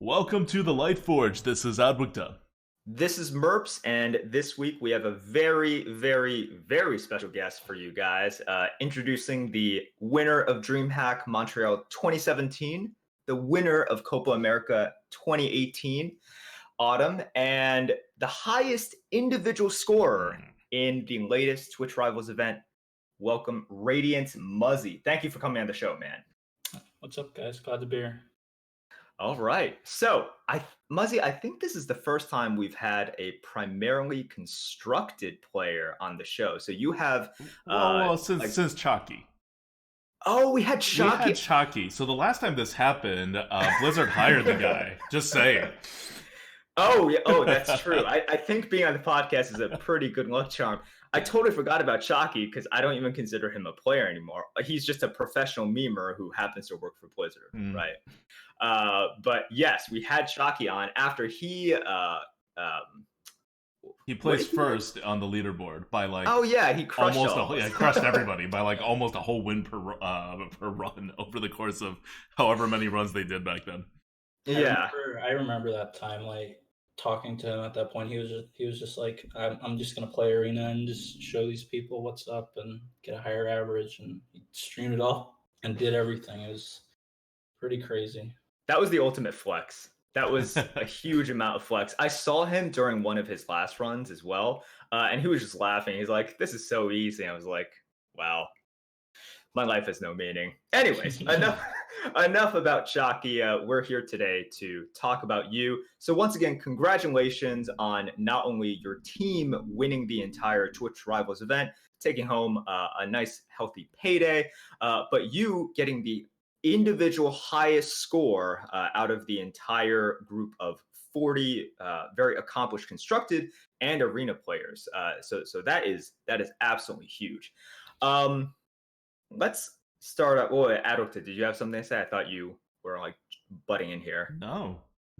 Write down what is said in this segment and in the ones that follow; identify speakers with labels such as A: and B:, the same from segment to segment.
A: Welcome to the Lightforge. This is Adwigta.
B: This is Merps, and this week we have a very, very, very special guest for you guys. Introducing the winner of DreamHack Montreal 2017, the winner of Copa America 2018, Autumn, and the highest individual scorer in the latest Twitch Rivals event. Welcome, Radiant Muzzy. Thank you for coming on the show, man.
C: What's up, guys? Glad to be here.
B: All right. So, Muzzy, I think this is the first time we've had a primarily constructed player on the show. So you have
A: since Chalky.
B: Oh, we had Chalky.
A: We had Chalky. So the last time this happened, Blizzard hired the guy. Just saying.
B: Oh, yeah. Oh, that's true. I think being on the podcast is a pretty good luck charm. I totally forgot about Chalky because I don't even consider him a player anymore. He's just a professional memer who happens to work for Blizzard, right? But yes, we had Chalky on after he
A: placed first on the leaderboard by
B: he crushed
A: crushed everybody by almost a whole win per run over the course of however many runs they did back then.
B: Yeah,
C: I remember that time, talking to him at that point. He was just like, I'm just gonna play arena and just show these people what's up and get a higher average, and he streamed it all and did everything. It was pretty crazy.
B: That was the ultimate flex. That was a huge amount of flex. I saw him during one of his last runs as well, and he was just laughing. He's like, "This is so easy." I was like, "Wow, my life has no meaning." Anyways, enough about Chalky. We're here today to talk about you. So once again, congratulations on not only your team winning the entire Twitch Rivals event, taking home a nice healthy payday, but you getting the individual highest score out of the entire group of 40 very accomplished constructed and arena players. So that is absolutely huge. Let's start up. Oh, Adulta, did you have something to say? I thought you were butting in here.
A: No.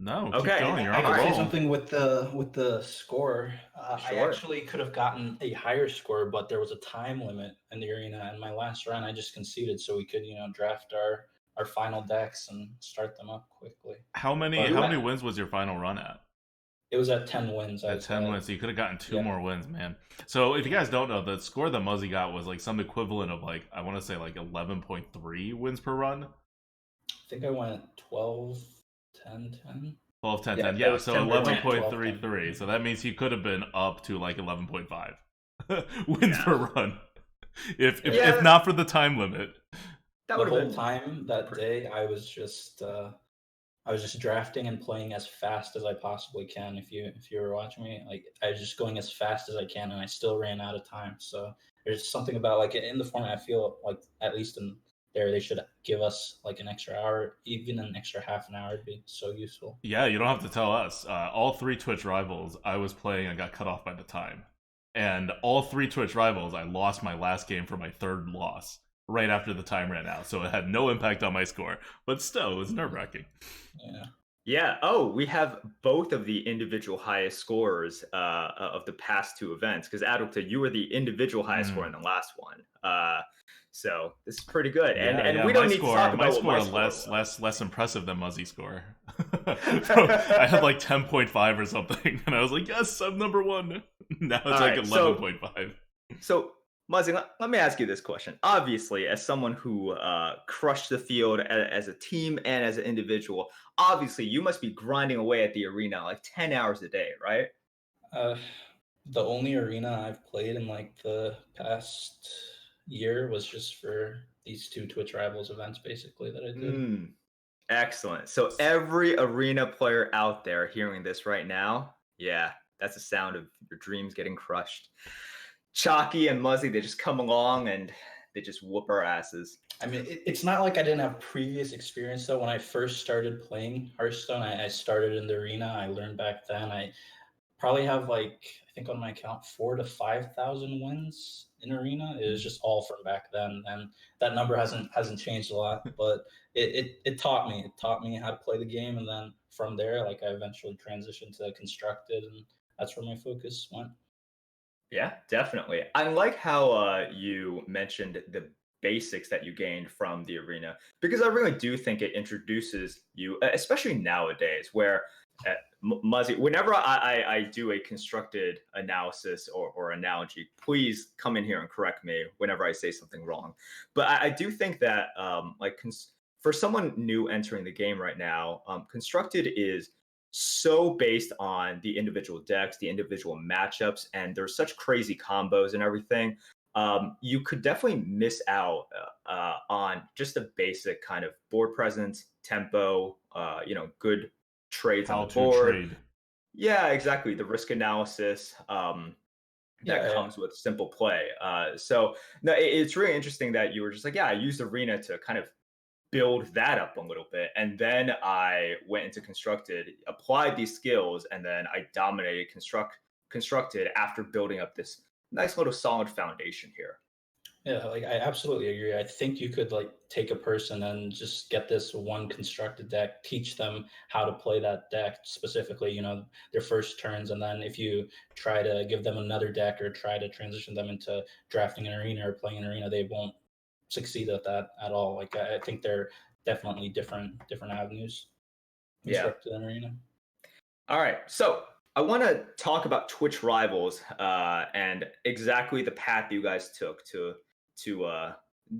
B: Okay.
A: Keep going. You're
C: I
A: on a
C: could
A: roll.
C: say something with the score.
B: Sure.
C: I actually could have gotten a higher score, but there was a time limit in the arena, and my last run I just conceded so we could draft our final decks and start them up quickly.
A: How many wins was your final run at?
C: It was at 10 wins.
A: At 10 wins, so you could have gotten two more wins, man. So if you guys don't know, the score that Muzzy got was some equivalent of I want to say 11.3 wins per run.
C: I think I went 12, 10, 10.
A: 12, 10, 10. Yeah, so 11.33. So that means he could have been up to 11.5 wins per run. If not for the time limit.
C: The whole time that day, I was just drafting and playing as fast as I possibly can. If you were watching me, I was just going as fast as I can, and I still ran out of time. So there's something about in the format, I feel at least in there, they should give us an extra hour, even an extra half an hour would be so useful.
A: Yeah, you don't have to tell us. All three Twitch Rivals, I was playing and got cut off by the time. And all three Twitch Rivals, I lost my last game for my third loss right after the time ran out, so it had no impact on my score, but still, it was nerve-wracking.
B: Yeah. Oh, we have both of the individual highest scorers of the past two events, because Adulta, you were the individual highest score in the last one. So this is pretty good. And we don't need to talk about
A: my score less impressive than Muzzy's score. I had 10.5 or something, and I was like, yes, I'm number one. Now it's 11.5.
B: So Muzzy, let me ask you this question. Obviously, as someone who crushed the field as a team and as an individual, obviously you must be grinding away at the arena 10 hours a day, right?
C: The only arena I've played in the past year was just for these two Twitch Rivals events, basically, that I did.
B: Excellent. So every arena player out there hearing this right now, yeah, that's the sound of your dreams getting crushed. Chalky and Muzzy, they just come along and they just whoop our asses.
C: I mean, it's not like I didn't have previous experience, though. When I first started playing Hearthstone, I started in the arena. I learned back then. I probably have I think on my account 4,000 to 5,000 wins in arena. It was just all from back then, and that number hasn't changed a lot. But it taught me how to play the game, and then from there, I eventually transitioned to constructed, and that's where my focus went.
B: Yeah, definitely. I like how you mentioned the basics that you gained from the arena, because I really do think it introduces you, especially nowadays, where Muzzy, whenever I do a constructed analysis or analogy, please come in here and correct me whenever I say something wrong. But I do think that for someone new entering the game right now, constructed is so based on the individual decks, the individual matchups, and there's such crazy combos and everything. You could definitely miss out on just a basic kind of board presence, tempo, good trades
A: How
B: on the
A: to
B: board.
A: trade.
B: Yeah, exactly. The risk analysis that comes with simple play. So no, it's really interesting that you were just like, yeah, I used Arena to kind of build that up a little bit. And then I went into constructed, applied these skills, and then I dominated constructed after building up this nice little solid foundation here.
C: Yeah, like I absolutely agree. I think you could like take a person and just get this one constructed deck, teach them how to play that deck specifically, their first turns. And then if you try to give them another deck or try to transition them into drafting an arena or playing an arena, they won't succeed at that at all. Like I think they're definitely different avenues. Constructed and arena.
B: All right. So I want to talk about Twitch rivals and exactly the path you guys took to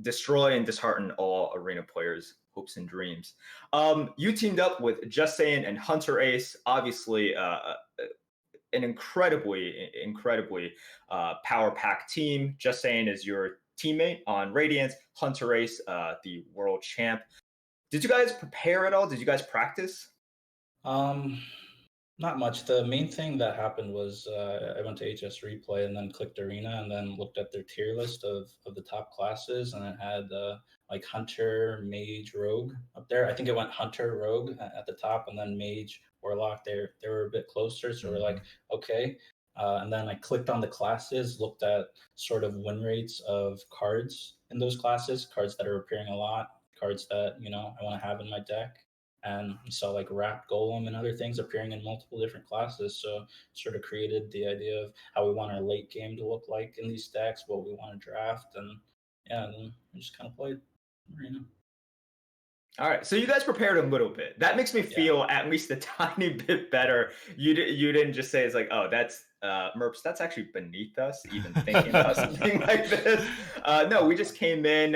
B: destroy and dishearten all arena players' hopes and dreams. You teamed up with Just Saying and Hunter Ace, obviously an incredibly power pack team. Just Saying is your teammate on Radiance, Hunter Ace, the world champ. Did you guys prepare at all? Did you guys practice?
C: Not much. The main thing that happened was I went to HS Replay and then clicked Arena and then looked at their tier list of the top classes, and it had like Hunter, Mage, Rogue up there. I think it went Hunter, Rogue at the top, and then Mage, Warlock. They were a bit closer, so we're like, okay. And then I clicked on the classes, looked at sort of win rates of cards in those classes, cards that are appearing a lot, cards that I want to have in my deck. And saw like Wrapped Golem and other things appearing in multiple different classes. So sort of created the idea of how we want our late game to look like in these decks, what we want to draft, and then we just kind of played Arena.
B: All right, so you guys prepared a little bit. That makes me feel at least a tiny bit better. You didn't just say it's like, oh, that's Merps, that's actually beneath us even thinking about something like this. No, we just came in,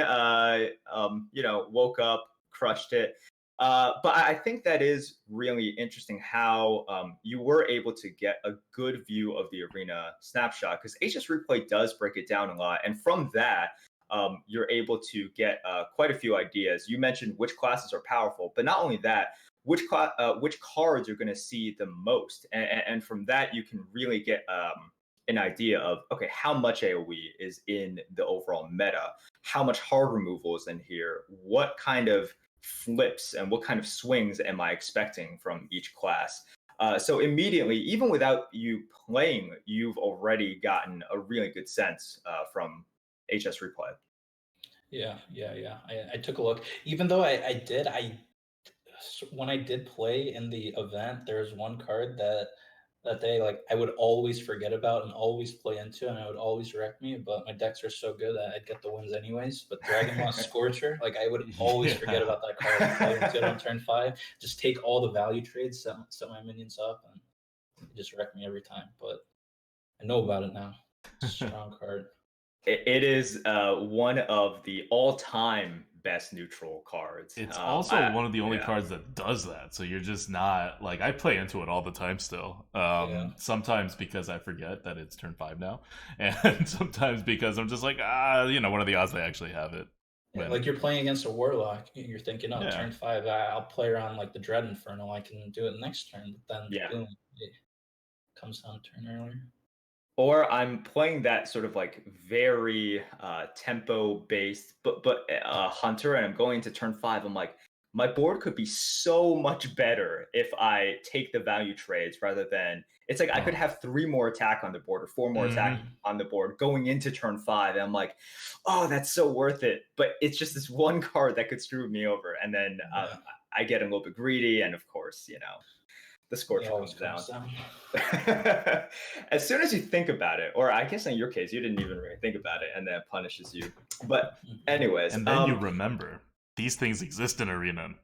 B: woke up, crushed it. But I think that is really interesting how you were able to get a good view of the arena snapshot, because HS Replay does break it down a lot. And from that, you're able to get quite a few ideas. You mentioned which classes are powerful, but not only that, which cards you're going to see the most. And from that, you can really get an idea of, okay, how much AoE is in the overall meta, how much hard removal is in here, what kind of flips and what kind of swings am I expecting from each class. So immediately, even without you playing, you've already gotten a really good sense from HS Replay.
C: Yeah. I took a look. Even though when I did play in the event, there was one card that day, like I would always forget about and always play into, and I would always wreck me. But my decks are so good that I'd get the wins anyways. But Dragonmoth Scorcher, like I would always forget about that card and play into it on turn 5. Just take all the value trades, set my minions up, and just wreck me every time. But I know about it now. It's a strong card.
B: It is one of the all-time best neutral cards.
A: It's also one of the only cards that does that. So you're just not like, I play into it all the time still. Sometimes because I forget that it's turn 5 now, and sometimes because I'm just like, what are the odds I actually have it?
C: Yeah, like you're playing against a Warlock, you're thinking, turn 5, I'll play around like the Dread Inferno, I can do it next turn. But then boom, it comes down a turn earlier.
B: Or I'm playing that sort of like very tempo based, but Hunter, and I'm going to turn 5. I'm like, my board could be so much better if I take the value trades rather than, it's like I could have 3 more attack on the board or 4 more attack on the board going into turn 5. And I'm like, oh, that's so worth it. But it's just this one card that could screw me over. And then I get a little bit greedy. And of course, The score
C: It always
B: comes
C: comes down.
B: down. As soon as you think about it, or I guess in your case, you didn't even really think about it, and then it punishes you. But
C: Mhm.
B: anyways,
A: And then you remember these things exist in Arena,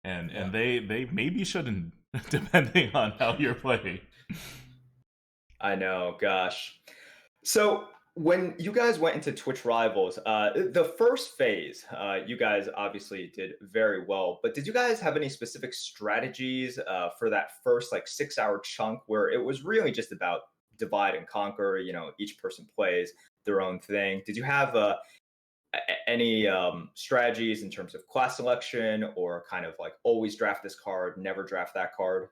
A: and
C: Yeah.
A: they maybe shouldn't, depending on how you're playing.
B: I know, gosh. So when you guys went into Twitch Rivals, the first phase, you guys obviously did very well. But did you guys have any specific strategies for that first like 6 hour chunk where it was really just about divide and conquer? You know, each person plays their own thing. Did you have any strategies in terms of class selection or kind of like always draft this card, never draft that card?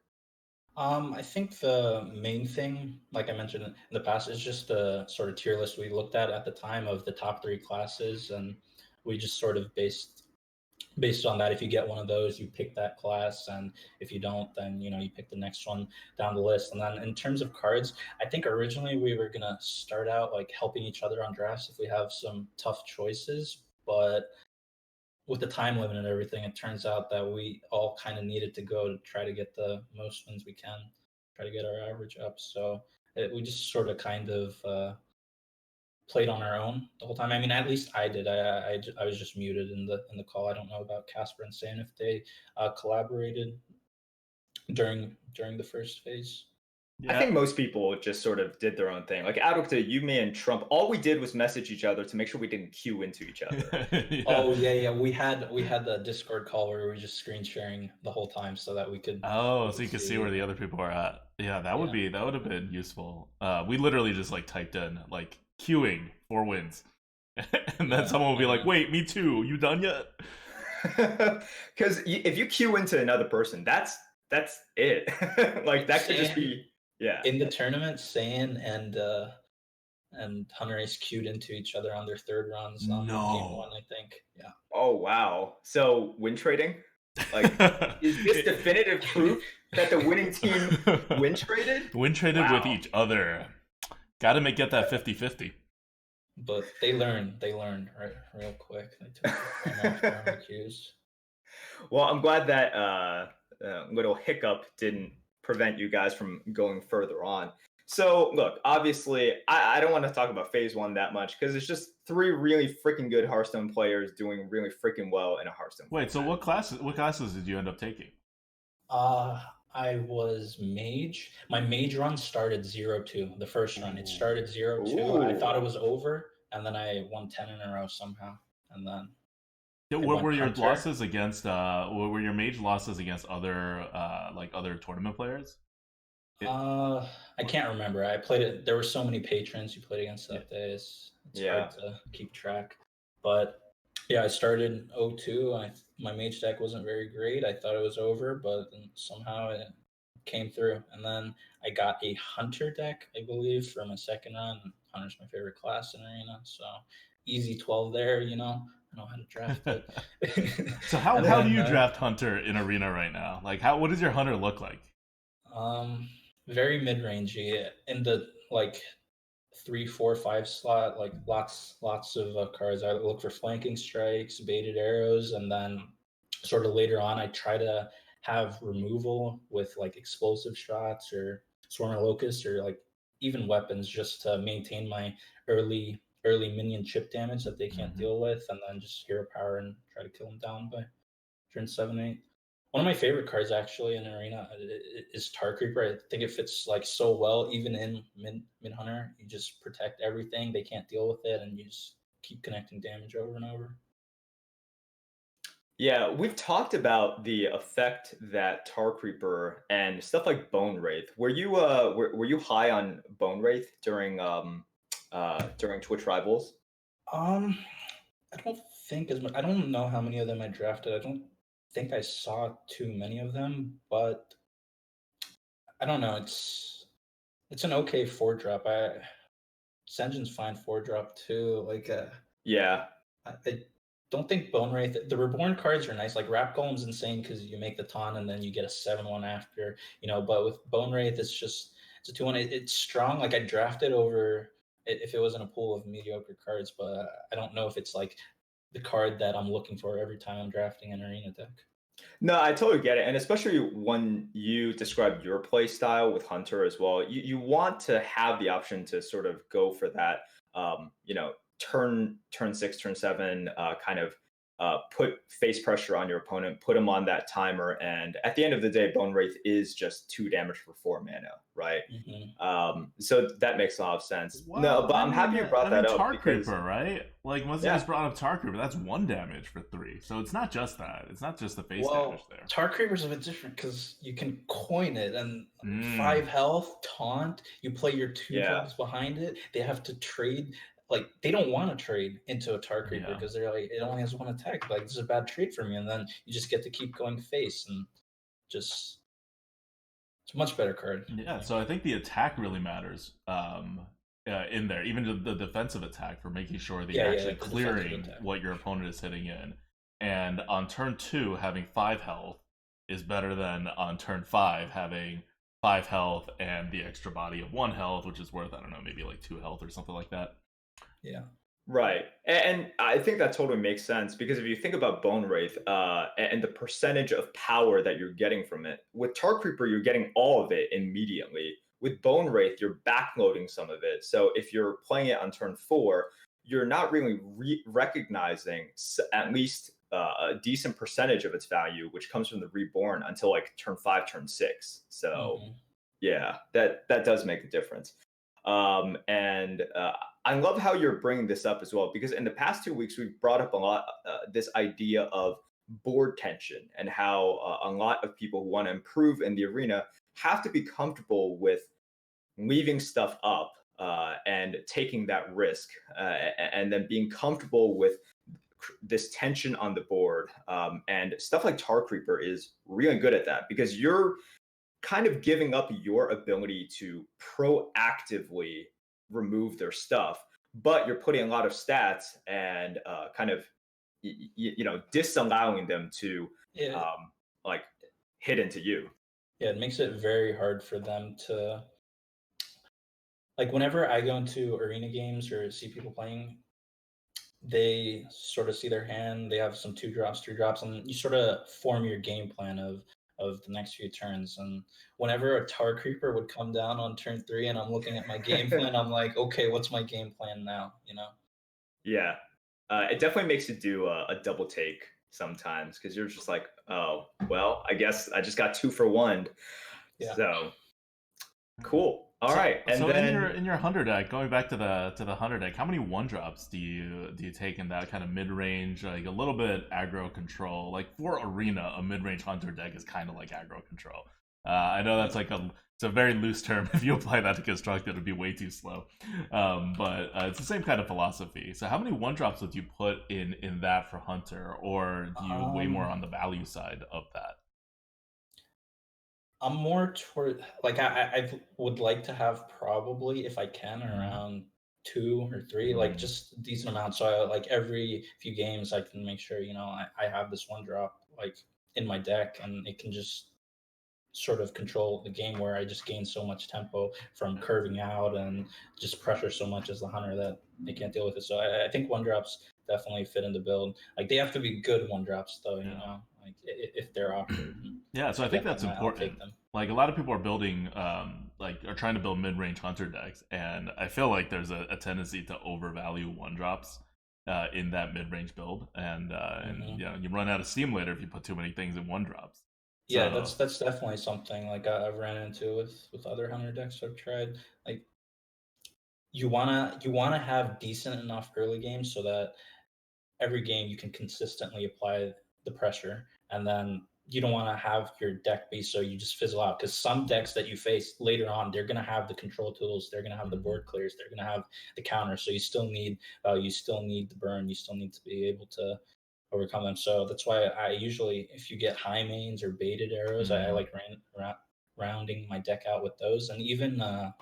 C: I think the main thing, like I mentioned in the past, is just the sort of tier list we looked at the time of the top three classes, and we just sort of based on that. If you get one of those, you pick that class, and if you don't, then you pick the next one down the list. And then in terms of cards, I think originally we were gonna start out like helping each other on drafts if we have some tough choices, but with the time limit and everything, it turns out that we all kind of needed to go to try to get the most wins we can, try to get our average up. So we just sort of kind of played on our own the whole time. I mean, at least I did. I was just muted in the call. I don't know about Casper and Sam if they collaborated during the first phase.
B: I think most people just sort of did their own thing. Like out of to you, me, and Trump, all we did was message each other to make sure we didn't queue into each other.
A: Yeah.
C: Oh yeah. We had the Discord call where we were just screen sharing the whole time so that we could.
A: Oh, so you can see where the other people are at. Yeah, that would have been useful. We literally just like typed in like queuing for wins, and then someone will be like, "Wait, me too. You done yet?"
B: Because if you queue into another person, that's it. Like that could just be
C: in the tournament. Saiyan and Hunter Ace queued into each other on their third runs on game one, I think. Yeah.
B: Oh wow! So win trading, like, is this definitive proof that the winning team win traded?
A: Win traded with each other. Got to get that 50-50.
C: But they learned right real quick. They took the cues.
B: Well, I'm glad that little hiccup didn't prevent you guys from going further on. So, look, obviously, I don't want to talk about phase one that much because it's just three really freaking good Hearthstone players doing really freaking well in a Hearthstone.
A: Wait, so what classes did you end up taking?
C: I was mage. My mage run started 0-2. The first run, it started 0-2. I thought it was over, and then I won 10 in a row somehow. And then
A: what were your losses against? What were your mage losses against other other tournament players?
C: I can't remember. I played it. There were so many patrons you played against that day. It's hard to keep track. But yeah, I started 0-2. My mage deck wasn't very great. I thought it was over, but somehow it came through. And then I got a hunter deck, I believe, for my second run. Hunter's my favorite class in Arena, so easy 12 there. I know how to draft it.
A: So how do you draft hunter in Arena right now? Like what does your hunter look like?
C: Very mid-rangey in the 3, 4, 5 slot, like lots of cards. I look for flanking strikes, baited arrows, and then sort of later on I try to have removal with like explosive shots or swarm of locusts or like even weapons just to maintain my early minion chip damage that they can't deal with, and then just hero power and try to kill them down by turn 7-8. One of my favorite cards actually in Arena is Tar Creeper. I think it fits like so well, even in mid hunter. You just protect everything; they can't deal with it, and you just keep connecting damage over and over.
B: Yeah, we've talked about the effect that Tar Creeper and stuff like Bone Wraith. Were you were you high on Bone Wraith during Twitch Rivals?
C: I don't think as much. I don't know how many of them I drafted. I don't think I saw too many of them, but I don't know. It's an okay 4-drop. Senjin's fine 4-drop too.
B: Yeah.
C: I don't think Bone Wraith. The Reborn cards are nice. Like Rap Golem's insane because you make the taunt and then you get a 7-1 after. But with Bone Wraith, it's a 2-1. It's strong. Like I drafted over if it was in a pool of mediocre cards, but I don't know if it's like the card that I'm looking for every time I'm drafting an Arena deck.
B: No, I totally get it. And especially when you describe your play style with Hunter as well, you want to have the option to sort of go for that turn six, turn seven, kind of put face pressure on your opponent, put him on that timer, and at the end of the day, Bone Wraith is just 2 damage for 4 mana, right?
C: Hmm.
B: So that makes a lot of sense. No,
A: Well,
B: but I'm happy you brought that up
A: Tar
B: because
A: Creeper, right? Like, once you
B: yeah,
A: just brought up Tar Creeper, that's 1 damage for 3. So it's not just that. It's not just the face damage
C: Well,
A: there.
C: Tar Creeper's a bit different because you can coin it and
A: Mm,
C: 5 health, taunt, you play your two
B: yeah.
C: drops behind it. They have to trade. Like, they don't want to trade into a Tar Creeper
A: yeah.
C: because they're like, it only has one attack. Like, this is a bad trade for me. And then you just get to keep going face and just, it's a much better card. I
A: Yeah,
C: think.
A: so I think the attack really matters in there, even the defensive attack for making sure that you're
C: Yeah,
A: actually
C: the defensive
A: clearing
C: attack.
A: what your opponent is hitting in. And on turn 2, having 5 health is better than on turn 5 having 5 health and the extra body of 1 health, which is worth, I don't know, maybe like 2 health or something like that.
C: Yeah.
B: Right. And I think that totally makes sense because if you think about Bone Wraith and the percentage of power that you're getting from it, with Tar Creeper, you're getting all of it immediately. With Bone Wraith, you're backloading some of it. So if you're playing it on turn 4, you're not really recognizing at least a decent percentage of its value, which comes from the Reborn until like turn 5, turn 6. So
C: Hmm.
B: yeah, that does make a difference. And I love how you're bringing this up as well because in the past 2 weeks we've brought up a lot this idea of board tension and how a lot of people who want to improve in the arena have to be comfortable with leaving stuff up and taking that risk and then being comfortable with this tension on the board. And stuff like Tar Creeper is really good at that because you're kind of giving up your ability to proactively remove their stuff, but you're putting a lot of stats and kind of disallowing them to
C: Yeah.
B: like hit into you.
C: Yeah. It makes it very hard for them to, like, whenever I go into arena games or see people playing, they sort of see their hand, they have some 2 drops, 3 drops, and you sort of form your game plan of the next few turns. And whenever a Tar Creeper would come down on turn 3 and I'm looking at my game plan, I'm like, okay, what's my game plan now? You know?
B: Yeah, it definitely makes you do a double take sometimes because you're just like, oh, well, I guess I just got 2 for 1.
C: Yeah.
B: So cool. All
A: So,
B: right, and
A: so
B: then
A: in your hunter deck, going back to the hunter deck, how many 1 drops do you take in that kind of mid range, like a little bit aggro control? Like for arena, a mid range hunter deck is kind of like aggro control. I know that's like it's a very loose term. If you apply that to construct, it would be way too slow. But it's the same kind of philosophy. So how many 1 drops would you put in that for hunter, or do you weigh more
C: Um,
A: on the value side of that?
C: I'm more toward, like, I would like to have, probably if I can,
A: Mm-hmm.
C: around 2 or 3, like just decent amount. So like every few games, I can make sure, I have this 1 drop like in my deck, and it can just sort of control the game where I just gain so much tempo from curving out and just pressure so much as the hunter that they can't deal with it. So I think 1 drops definitely fit in the build. Like, they have to be good 1 drops though,
A: Yeah.
C: like if they're offered,
A: Yeah, so
C: I
A: I think that's
C: definitely I'll
A: important.
C: take them.
A: Like a lot of people are building, like are trying to build mid-range hunter decks, and I feel like there's a tendency to overvalue 1 drops in that mid-range build, and
C: Hmm.
A: you run out of steam later if you put too many things in 1 drops.
C: Yeah,
A: So
C: that's definitely something like I've ran into with other hunter decks I've tried. Like, you wanna have decent enough early games so that every game you can consistently apply the pressure, and then you don't want to have your deck be so you just fizzle out, because some decks that you face later on, they're going to have the control tools, they're going to have the
A: mhm.
C: board clears, they're going to have the counter, so you still need the burn, you still need to be able to overcome them. So that's why I usually, if you get high mains or baited arrows, I
A: Mm.
C: like rounding my deck out with those. And even the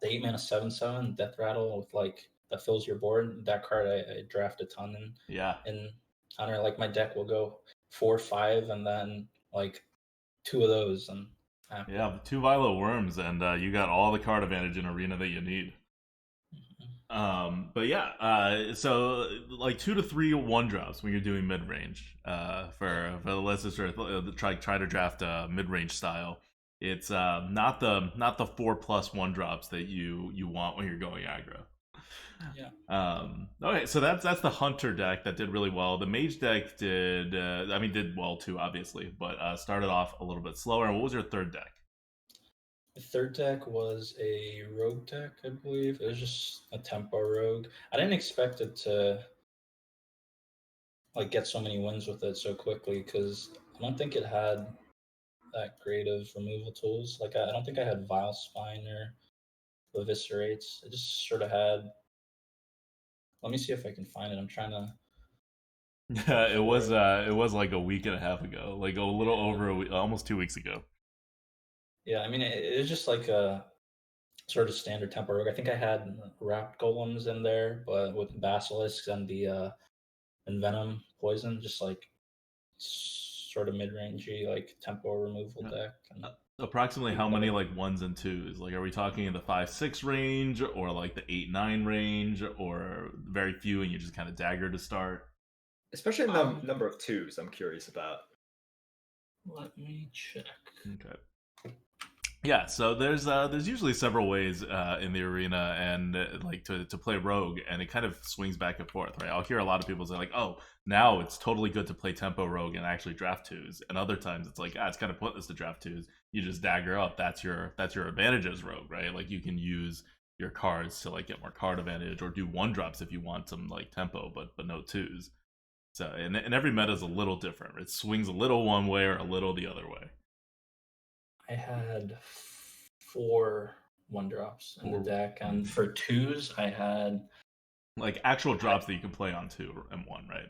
C: 8 mana 7/7 death rattle with, like, that fills your board. That card I draft a ton
A: Yeah,
C: in honor. Like, my deck will go 4 5 and then like 2 of those and happy.
A: yeah, 2 Violet Worms, and you got all the card advantage in arena that you need. But yeah, so like 2 to 3 1-drops when you're doing mid range. For the listeners who try to draft a mid range style, it's not the 4+ 1-drops that you want when you're going aggro.
C: Yeah.
A: Okay, so that's the hunter deck that did really well. The mage deck did well too, obviously, but started off a little bit slower. What was your third deck?
C: The third deck was a rogue deck, I believe. It was just a tempo rogue. I didn't expect it to like get so many wins with it so quickly because I don't think it had that great of removal tools. Like I don't think I had Vile Spine or Eviscerates. I just sort of had. Let me see if I can find it. I'm trying to look
A: it
C: for
A: was
C: it.
A: it was like a week and a half ago, like a little over a week, almost 2 weeks ago.
C: Yeah, I mean it's just like a sort of standard tempo rogue. I think I had Wrapped Golems in there, but with Basilisks and the Venom Poison, just like sort of mid-rangey like tempo removal
A: Yeah.
C: deck. And
A: Approximately
C: like
A: how many
C: better.
A: like 1s and 2s? Like, are we talking in the 5-6 range, or like the 8-9 range, or very few and you just kind of dagger to start?
B: Especially the number of twos, I'm curious about.
C: Let me check.
A: Okay. Yeah, so there's usually several ways in the arena and like to play rogue, and it kind of swings back and forth, right? I'll hear a lot of people say like, "Oh, now it's totally good to play tempo rogue and actually draft 2s," and other times it's like, "Ah, it's kind of pointless to draft 2s. You just dagger up. That's your advantage as rogue, right? Like you can use your cards to like get more card advantage or do 1-drops if you want some like tempo, but no 2s. So and every meta is a little different. It swings a little one way or a little the other way.
C: I had 4 1-drops in the
A: Or
C: deck, and for 2s, I had
A: like actual drops that you can play on 2 and 1, right?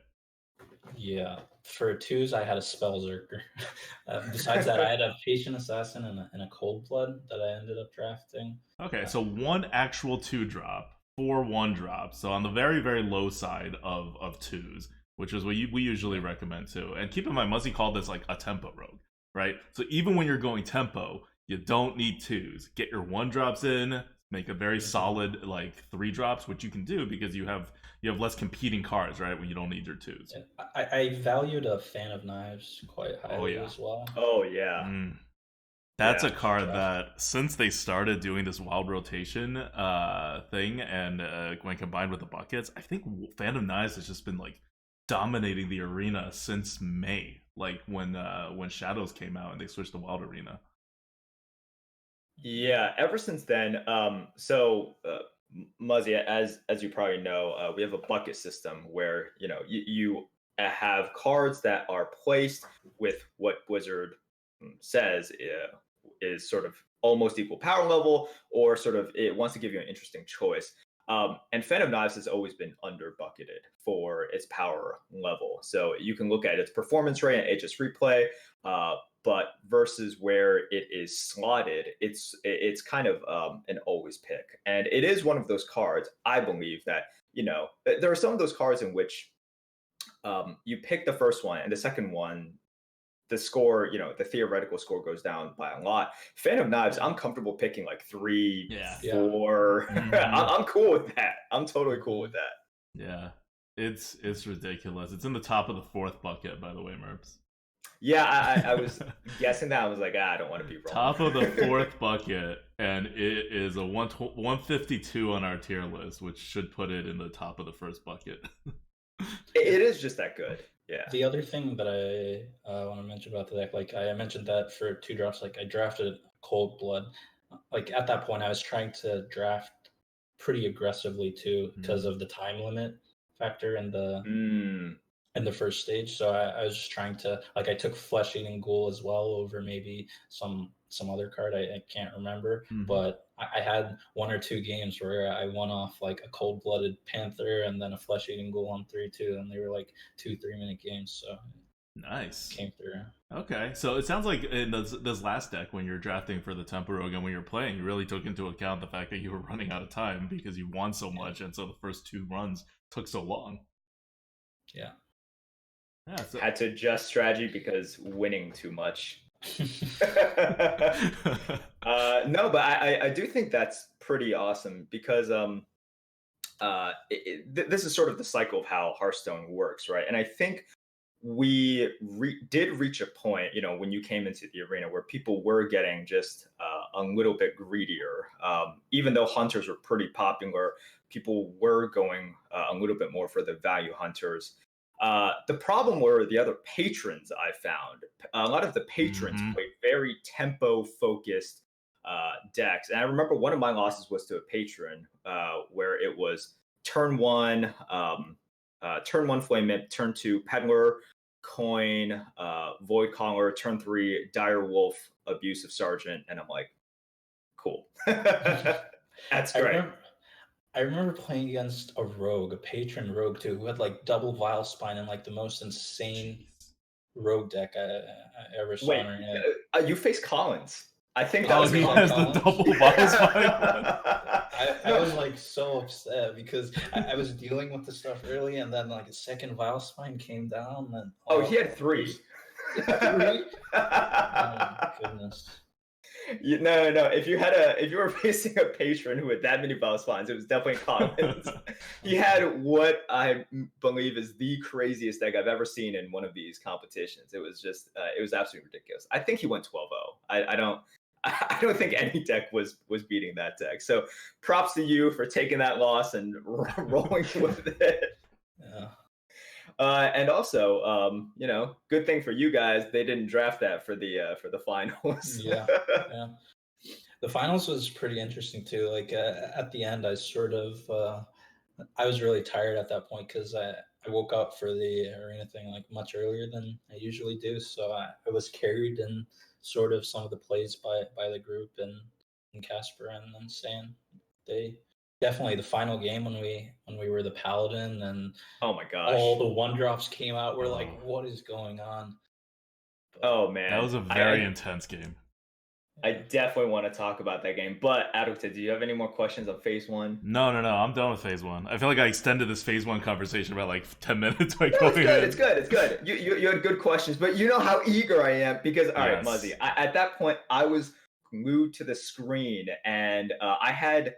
C: yeah. For 2s, I had a Spellzerker. Besides that, I had a Patient Assassin and a Cold Blood that I ended up drafting.
A: Okay,
C: Uh,
A: so 1 actual 2-drop, 4 1-drops. So on the very, very low side of 2s, which is what we usually recommend too. And keep in mind, Muzzy called this like a tempo rogue, right? So even when you're going tempo, you don't need 2s. Get your 1-drops in, make a very solid like 3-drops, which you can do because you have less competing cards, right? When you don't need your 2s.
C: yeah, I valued a Fan of Knives quite
A: Oh
C: highly
A: yeah.
C: as well.
B: Oh yeah,
A: Mm. That's a
B: yeah.
A: card
C: Draft.
A: that since they started doing this wild rotation thing, and when combined with the buckets, I think Phantom Knives has just been like dominating the arena since May, like when Shadows came out and they switched to Wild Arena.
B: Yeah, ever since then, Muzzy, as you probably know, we have a bucket system where you have cards that are placed with what Wizard says is sort of almost equal power level, or sort of it wants to give you an interesting choice. And Phantom Knives has always been under bucketed for its power level. So you can look at its performance rate and HS replay, but versus where it is slotted, it's kind of an always pick, and it is one of those cards. I believe that there are some of those cards in which you pick the first one and the second one, the score, the theoretical score goes down by a lot. Phantom Knives, I'm comfortable picking like 3,
A: Yeah.
B: 4.
A: Mhm.
B: I'm cool with that. I'm totally cool with that.
A: Yeah, it's ridiculous. It's in the top of the 4th bucket, by the way, Merps.
B: Yeah, I was guessing that. I was like, I don't want to be wrong.
A: Top of the 4th bucket, and it is a 152 on our tier list, which should put it in the top of the first bucket.
B: It is just that good. Yeah.
C: The other thing that I want to mention about the deck, like I mentioned that for 2-drops, like I drafted Cold Blood. Like at that point, I was trying to draft pretty aggressively too because of the time limit factor and the
B: Mm.
C: in the first stage. So I was just trying to like I took Flesh Eating Ghoul as well over maybe some other card I can't remember,
A: Mhm.
C: but I had 1 or 2 games where I won off like a Cold Blooded Panther and then a Flesh Eating Ghoul on 3-2, and they were like 2 3 minute games, so it
A: Nice.
C: came through.
A: Okay, so it sounds like in this last deck, when you're drafting for the Tempo Rogue and when you're playing, you really took into account the fact that you were running out of time because you won so much, and so the first 2 runs took so long.
C: Yeah.
A: Yeah, so
B: Had to adjust strategy because winning too much. No, but I do think that's pretty awesome because this is sort of the cycle of how Hearthstone works, right? And I think we did reach a point, when you came into the arena where people were getting just a little bit greedier. Even though hunters were pretty popular, people were going a little bit more for the value hunters. The problem were the other patrons I found. A lot of the patrons played very tempo focused decks. And I remember one of my losses was to a patron where it was turn 1, Flame Imp, turn 2, Peddler, Coin, Void Caller, turn 3, Dire Wolf, Abusive Sergeant. And I'm like, cool. That's great.
C: I remember playing against a rogue, a patron rogue too, who had like double Vile Spine and like the most insane rogue deck I ever saw.
B: Wait, you faced Collins. I think that was
A: he
B: Collins.
A: has the double Vile Spine one.
C: I was like so upset because I was dealing with the stuff early, and then like a second Vile Spine came down. And
B: he had 3.
C: 3? Oh my goodness.
B: No. If you were facing a patron who had that many Vile Spines, it was definitely Collins. He had what I believe is the craziest deck I've ever seen in one of these competitions. It was just, it was absolutely ridiculous. I think he went 12-0. I don't think any deck was beating that deck. So props to you for taking that loss and rolling with it.
C: Yeah.
B: And also, good thing for you guys, they didn't draft that for the finals.
C: Yeah. The finals was pretty interesting too. Like at the end, I sort of I was really tired at that point because I woke up for the arena thing like much earlier than I usually do. So I was carried in sort of some of the plays by the group and Casper and then Stan. They definitely the final game when we were the Paladin and
B: oh my gosh,
C: all the 1-drops came out. We're like, what is going on?
B: But, oh man,
A: that was a very intense game.
B: I definitely want to talk about that game. But Adukta, do you have any more questions on phase 1?
A: No. I'm done with phase 1. I feel like I extended this phase 1 conversation about like 10 minutes.
B: No, it's good. You had good questions, but you know how eager I am because all right, Muzzy. At that point, I was glued to the screen, and I had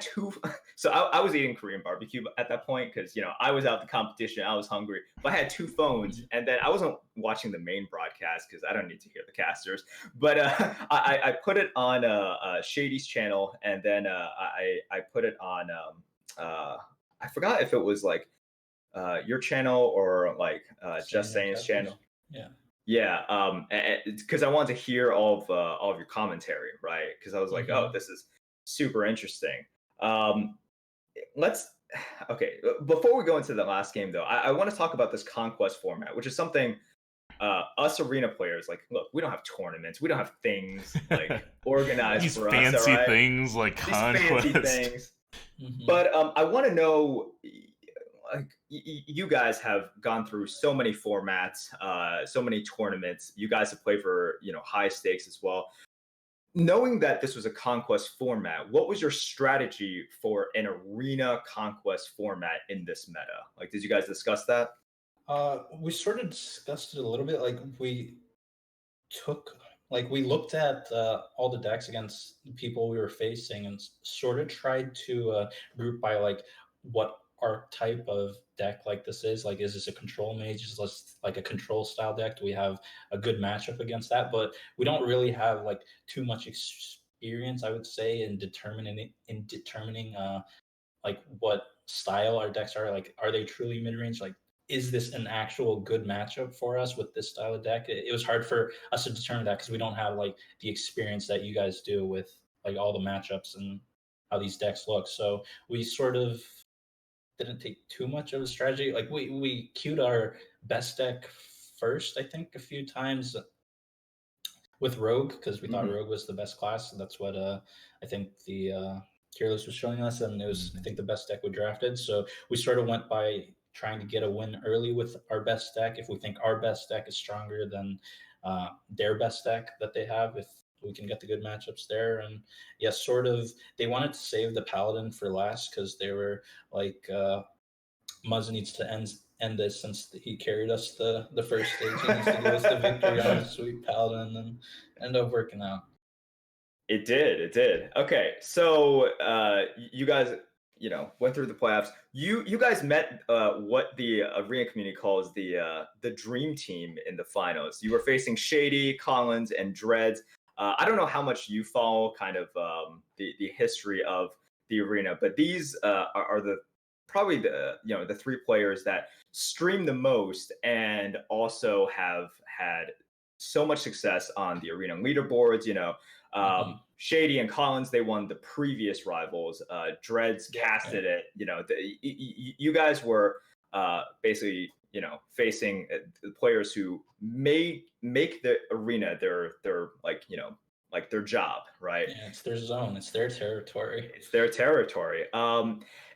B: 2. So I was eating Korean barbecue at that point because I was out the competition, I was hungry, but I had 2 phones, and then I wasn't watching the main broadcast because I don't need to hear the casters. But I put it on Shady's channel, and then I put it on I forgot if it was like your channel or like Just Saying's channel.
C: Yeah.
B: Because I wanted to hear all of your commentary, right? Because I was like, oh, this is super interesting. Before we go into the last game though, I want to talk about this Conquest format, which is something us arena players, like, look, we don't have tournaments, we don't have things like organized
A: these
B: for
A: fancy
B: us, right?
A: things like Conquest.
B: These fancy things. But I want to know, like, you guys have gone through so many formats, so many tournaments. You guys have played for high stakes as well. Knowing that this was a Conquest format, what was your strategy for an arena Conquest format in this meta? Like, did you guys discuss that?
C: We sort of discussed it a little bit. Like we looked at all the decks against the people we were facing and sort of tried to group by like what archetype of deck like this is. Like, is this a control mage? Is this like a control style deck? Do we have a good matchup against that? But we don't really have like too much experience, I would say, in determining like what style our decks are. Like, are they truly mid range? Like, is this an actual good matchup for us with this style of deck? It was hard for us to determine that because we don't have like the experience that you guys do with like all the matchups and how these decks look. So we sort of didn't take too much of a strategy. Like we queued our best deck first, I think, a few times with Rogue because we thought Rogue was the best class. And that's what I think the tier list was showing us, and it was I think the best deck we drafted. So we sort of went by trying to get a win early with our best deck. If we think our best deck is stronger than their best deck that they have, if we can get the good matchups there. And yes, sort of they wanted to save the Paladin for last because they were like Muzz needs to end this since he carried us the first stage. He needs to give us the victory on his sweet Paladin and end up working out.
B: It did. Okay, so you guys went through the playoffs. You guys met what the arena community calls the dream team in the finals. You were facing Shady, Collins, and Dreads. I don't know how much you follow kind of the history of the arena, but these are the probably the three players that stream the most and also have had so much success on the arena leaderboards. Shady and Collins, they won the previous rivals. Dreads casted it. You guys were basically facing the players who make the arena their like their job, right?
C: Yeah, it's their zone. It's their territory.
B: It's their territory.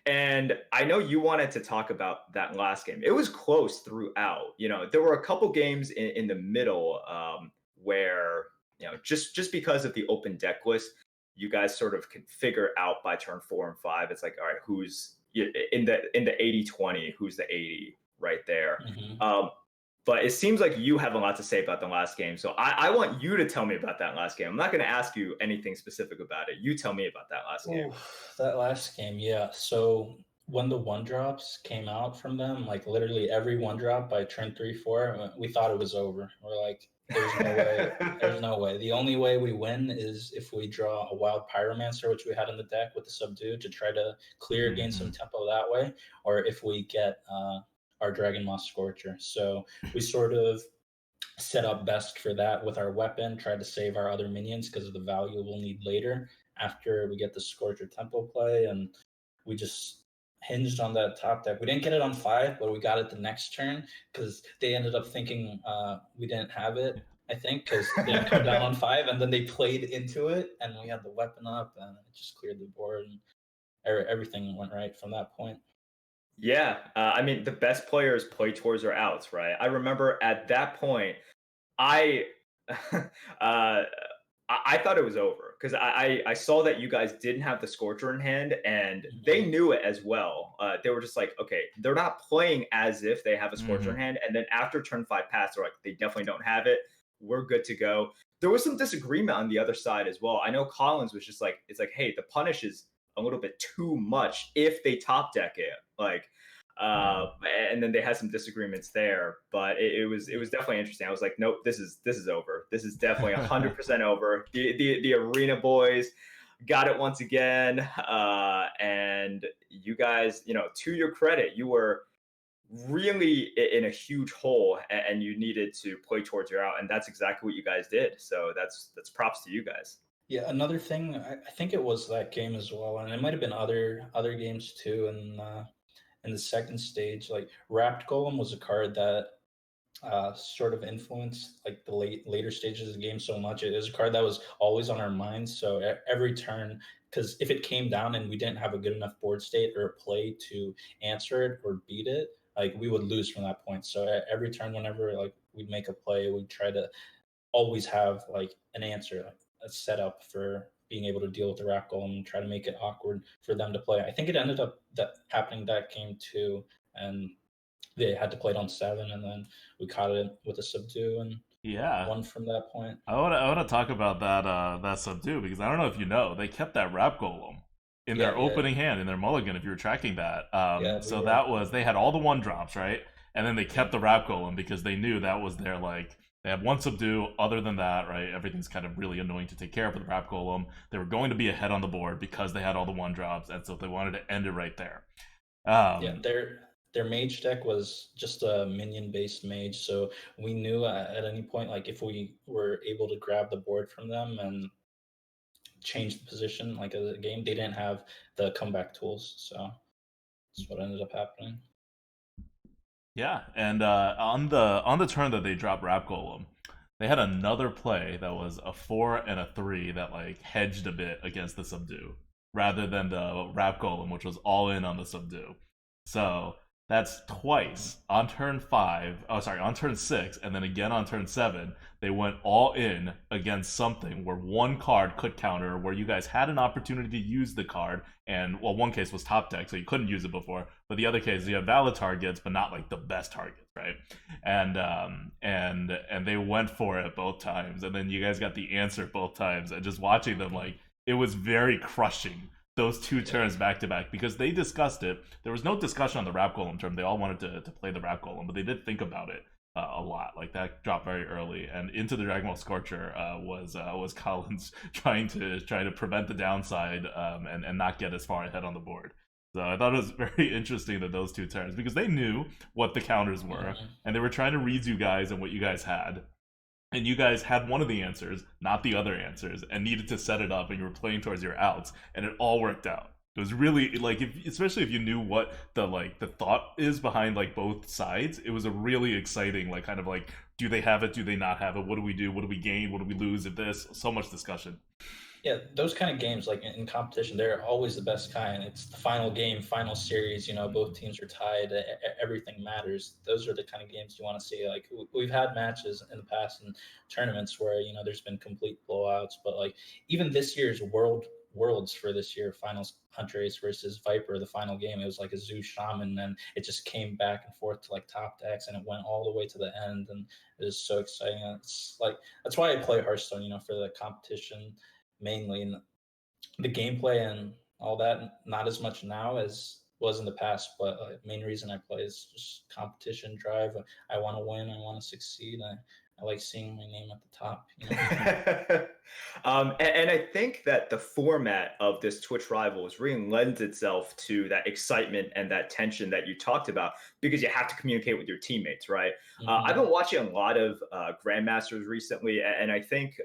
B: And I know you wanted to talk about that last game. It was close throughout. There were a couple games in the middle where just because of the open deck list, you guys sort of can figure out by turn 4 and 5. It's like, all right, who's in the 80-20, who's the 80 right there. But it seems like you have a lot to say about the last game. So I want you to tell me about that last game. I'm not going to ask you anything specific about it. You tell me about that last game.
C: That last game, yeah. So when the 1-drops came out from them, like literally every 1-drop by turn 3, 4, we thought it was over. We're like, there's no way. There's no way. The only way we win is if we draw a wild pyromancer, which we had in the deck with the subdue to try to clear, gain some tempo that way, or if we get our Dragon Moss Scorcher. So we sort of set up best for that with our weapon, tried to save our other minions because of the value we'll need later after we get the Scorcher tempo play, and we just hinged on that top deck. We didn't get it on 5, but we got it the next turn because they ended up thinking we didn't have it, I think, because they didn't come down on 5, and then they played into it, and we had the weapon up, and it just cleared the board, and everything went right from that point.
B: Yeah, I mean, the best players play towards their outs, right? I remember at that point, I I thought it was over because I saw that you guys didn't have the Scorcher in hand, and they knew it as well. They were just like, okay, they're not playing as if they have a Scorcher in hand, and then after turn 5 pass, they're like, they definitely don't have it. We're good to go. There was some disagreement on the other side as well. I know Collins was just like, it's like, hey, the punish is a little bit too much if they top deck it, and then they had some disagreements there, but it was definitely interesting. I was like, nope, this is over. This is definitely 100% over. The arena boys got it once again, and you guys, to your credit, you were really in a huge hole, and you needed to play towards your out, and that's exactly what you guys did. So that's props to you guys.
C: Yeah, another thing, I think it was that game as well, and it might have been other games too. And in the second stage, like Wrapped Golem was a card that sort of influenced like the later stages of the game so much. It was a card that was always on our minds. So every turn, because if it came down and we didn't have a good enough board state or a play to answer it or beat it, like we would lose from that point. So every turn, whenever like we'd make a play, we'd try to always have like an answer, like a setup for being able to deal with the Wrapped Golem and try to make it awkward for them to play. I think it ended up happening that game too, and they had to play it on 7, and then we caught it with a subdue and won from that point.
A: I want to talk about that subdue, because I don't know if you know, they kept that Wrapped Golem in their opening hand, in their mulligan, if you were tracking that. So that was, they had all the 1-drops, right? And then they kept the Wrapped Golem because they knew that was their, like, they have 1 subdue. Other than that, right, everything's kind of really annoying to take care of with the Wrapped Golem. They were going to be ahead on the board because they had all the 1-drops, and so they wanted to end it right there.
C: Their mage deck was just a minion-based mage, so we knew at any point, like if we were able to grab the board from them and change the position, like as a game, they didn't have the comeback tools, so that's what ended up happening.
A: Yeah, and on the turn that they dropped Wrapped Golem, they had another play that was a 4 and a 3 that like hedged a bit against the subdue, rather than the Wrapped Golem, which was all in on the subdue. So that's twice on turn 6, and then again on turn 7. They went all in against something where one card could counter, where you guys had an opportunity to use the card, and well, one case was top deck, so you couldn't use it before, but the other case you have valid targets, but not like the best targets, right? And they went for it both times, and then you guys got the answer both times, and just watching them, like, it was very crushing those two turns back to back because they discussed it. There was no discussion on the Rap Golem term. They all wanted to play the Rap Golem, but they did think about it a lot. Like that dropped very early, and into the Dragon Ball Scorcher was Collins trying to prevent the downside and not get as far ahead on the board. So I thought it was very interesting that those two turns, because they knew what the counters were, and they were trying to read you guys and what you guys had. And you guys had one of the answers, not the other answers, and needed to set it up, and you were playing towards your outs, and it all worked out. It was really like, especially if you knew what the thought is behind like both sides. It was a really exciting kind of like, do they have it? Do they not have it? What do we do? What do we gain? What do we lose if this? So much discussion.
C: Yeah, those kind of games, like in competition, they're always the best kind. It's the final game, final series. Both teams are tied. Everything matters. Those are the kind of games you want to see. Like we've had matches in the past in tournaments where there's been complete blowouts, but like even this year's worlds for this year, finals Huntrace versus Viper, the final game, it was like a Zoo Shaman, and it just came back and forth to like top decks, and it went all the way to the end, and it was so exciting. It's like that's why I play Hearthstone, for the competition mainly, and the gameplay and all that. Not as much now as was in the past, but main reason I play is just competition drive. I want to win. I want to succeed. I like seeing my name at the top.
B: And I think that the format of this Twitch Rivals really lends itself to that excitement and that tension that you talked about, because you have to communicate with your teammates, right? I've been watching a lot of Grandmasters recently, and I think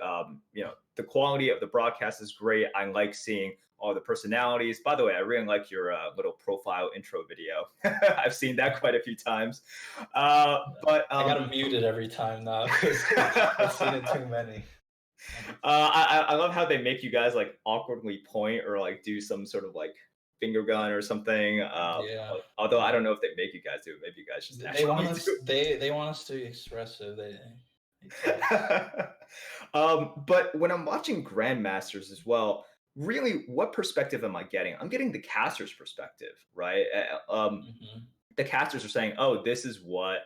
B: the quality of the broadcast is great. I like seeing all the personalities. By the way, I really like your little profile intro video. I've seen that quite a few times. But
C: I got muted every time now because I've seen it too many.
B: I love how they make you guys like awkwardly point or like do some sort of like finger gun or something.
C: Yeah.
B: Although I don't know if they make you guys do it. Maybe you guys just
C: they want us. They want us to be expressive.
B: But when I'm watching Grandmasters as well, really, what perspective am I getting? I'm getting the caster's perspective, right? The casters are saying, "Oh, this is what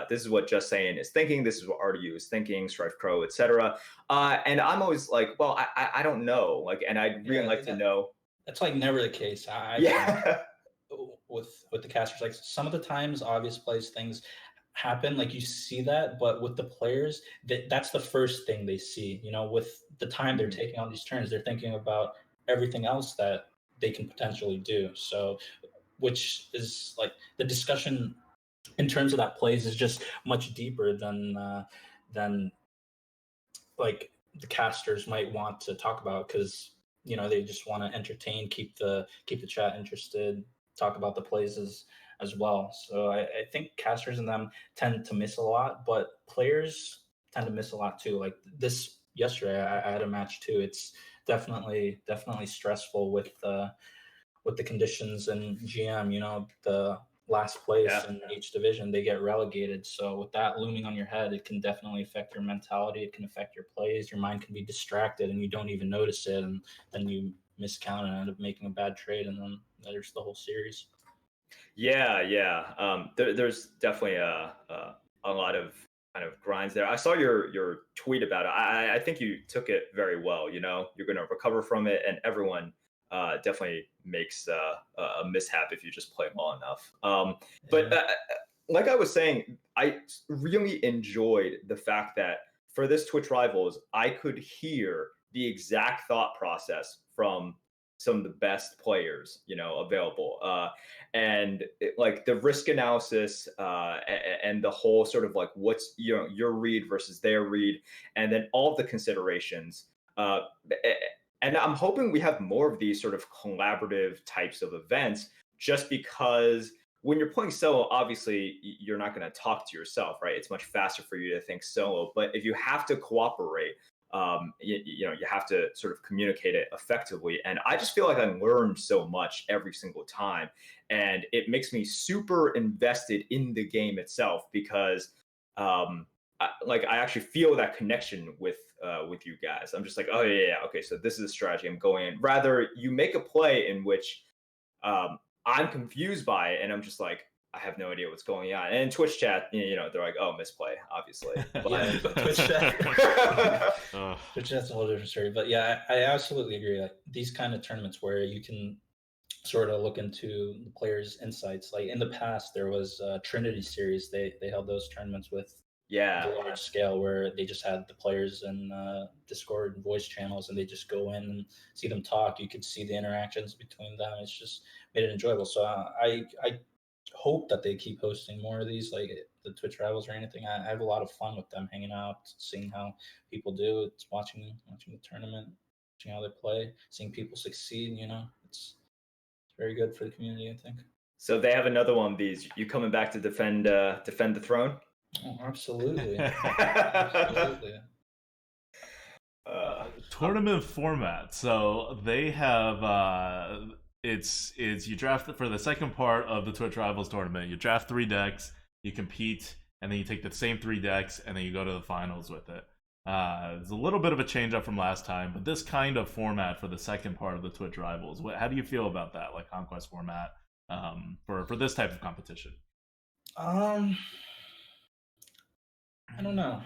B: this is what Just Saying is thinking. This is what RDU is thinking. Strife Crow, etc." And I'm always like, "Well, I don't know." Like, and I'd really like to know.
C: That's like never the case.
B: Yeah.
C: With the casters, like some of the times, obvious plays things happen, like you see that, but with the players, that's the first thing they see. With the time they're taking on these turns, they're thinking about everything else that they can potentially do. So, which is like the discussion in terms of that plays is just much deeper than like the casters might want to talk about, because they just want to entertain, keep the chat interested, talk about the plays as well. So I think casters and them tend to miss a lot, but players tend to miss a lot too. Like this yesterday, I had a match too. It's definitely stressful with the conditions and GM. The last place in each division, they get relegated. So with that looming on your head, it can definitely affect your mentality. It can affect your plays. Your mind can be distracted and you don't even notice it, and then you miscount and end up making a bad trade, and then there's the whole series.
B: Yeah. There's definitely a lot of kind of grinds there. I saw your tweet about it. I think you took it very well. You're going to recover from it, and everyone definitely makes a mishap if you just play well enough. But like I was saying, I really enjoyed the fact that for this Twitch Rivals, I could hear the exact thought process from some of the best players available, and like the risk analysis and the whole sort of like what's your read versus their read, and then all the considerations, and I'm hoping we have more of these sort of collaborative types of events, just because when you're playing solo, obviously you're not going to talk to yourself, right? It's much faster for you to think solo, but if you have to cooperate, you have to sort of communicate it effectively. And I just feel like I learned so much every single time, and it makes me super invested in the game itself, because I actually feel that connection with you guys. I'm just like, oh yeah, okay, so this is a strategy I'm going in. Rather, you make a play in which I'm confused by it, and I'm just like, I have no idea what's going on. And in Twitch chat, they're like, oh, misplay, obviously.
C: Yeah,
B: But
C: Twitch chat.
A: Ugh.
C: Twitch chat's a whole different story. But yeah, I absolutely agree. Like these kind of tournaments where you can sort of look into the players' insights. Like in the past, there was Trinity series. They held those tournaments with
B: yeah,
C: the large scale where they just had the players in Discord and voice channels, and they just go in and see them talk. You could see the interactions between them. It's just made it enjoyable. So I hope that they keep hosting more of these, like the Twitch rivals or anything. I have a lot of fun with them, hanging out, seeing how people do. It's watching the tournament, watching how they play, seeing people succeed. It's very good for the community, I think.
B: so they have another one of these. You coming back to defend the throne?
C: Oh, absolutely. Absolutely.
A: Tournament format. So they have it's you draft for the second part of the Twitch Rivals tournament. You draft 3 decks, you compete, and then you take the same 3 decks, and then you go to the finals with it. It's a little bit of a change up from last time, but this kind of format for the second part of the Twitch Rivals. How do you feel about that, like Conquest format, for this type of competition?
C: I don't know.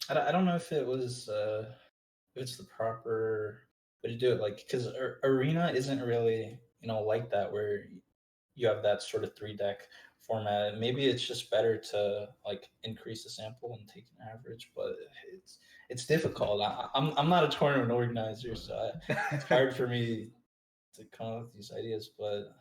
C: I don't know if it was if it's the proper way to do it. Like, because arena isn't really like that, where you have that sort of 3 deck format. Maybe it's just better to like increase the sample and take an average, but it's difficult. I'm not a tournament organizer, so it's hard for me to come up with these ideas. But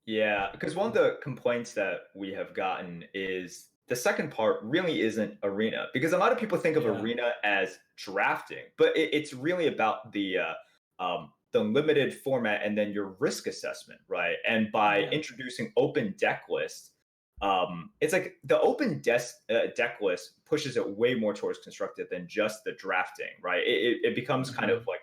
B: Yeah, because one of the complaints that we have gotten is the second part really isn't arena, because a lot of people think of
C: yeah,
B: arena as drafting, but it's really about the limited format and then your risk assessment, right? And by
C: yeah,
B: introducing open deck lists, it's like the deck list pushes it way more towards constructed than just the drafting, right? It becomes kind of like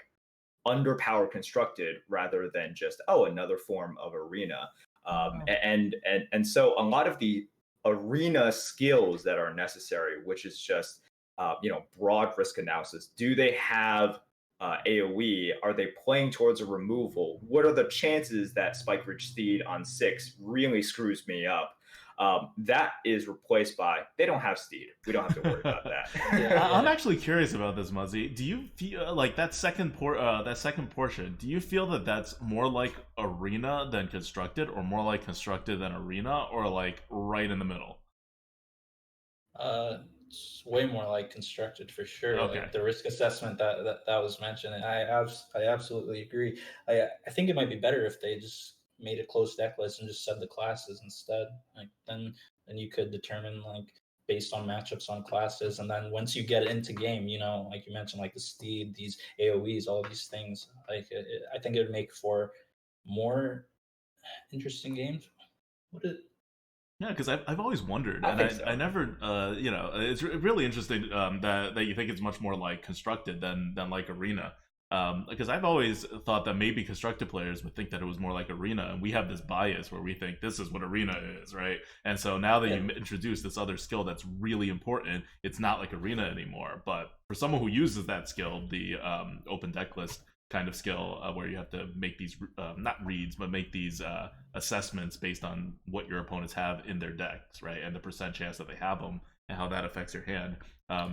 B: underpowered constructed rather than just another form of arena.
C: oh,
B: And so a lot of the arena skills that are necessary, which is just broad risk analysis. Do they have AOE? Are they playing towards a removal? What are the chances that Spike Ridge Steed on 6 really screws me up? That is replaced by they don't have Steed. We don't have to worry about that.
A: I'm actually curious about this, Muzzy. Do you feel like that second portion? Do you feel that that's more like arena than constructed, or more like constructed than arena, or like right in the middle?
C: it's way more like constructed for sure.
A: Okay.
C: Like the risk assessment that was mentioned, and I absolutely agree. I think it might be better if they just made a closed deck list and just said the classes instead. Like then you could determine like based on matchups on classes, and then once you get into game, like you mentioned, like the steed, these AOE's, all these things. Like I think it would make for more interesting games. What it
A: Yeah, because I've always wondered,
B: I
A: and
B: think so.
A: I never, it's really interesting that you think it's much more like constructed than like arena. Because I've always thought that maybe constructed players would think that it was more like arena, and we have this bias where we think this is what arena is, right? And so now that
C: yeah,
A: you introduce this other skill that's really important, it's not like arena anymore. But for someone who uses that skill, the open deck list kind of skill, where you have to make these not reads, but make these assessments based on what your opponents have in their decks, right, and the percent chance that they have them, and how that affects your hand.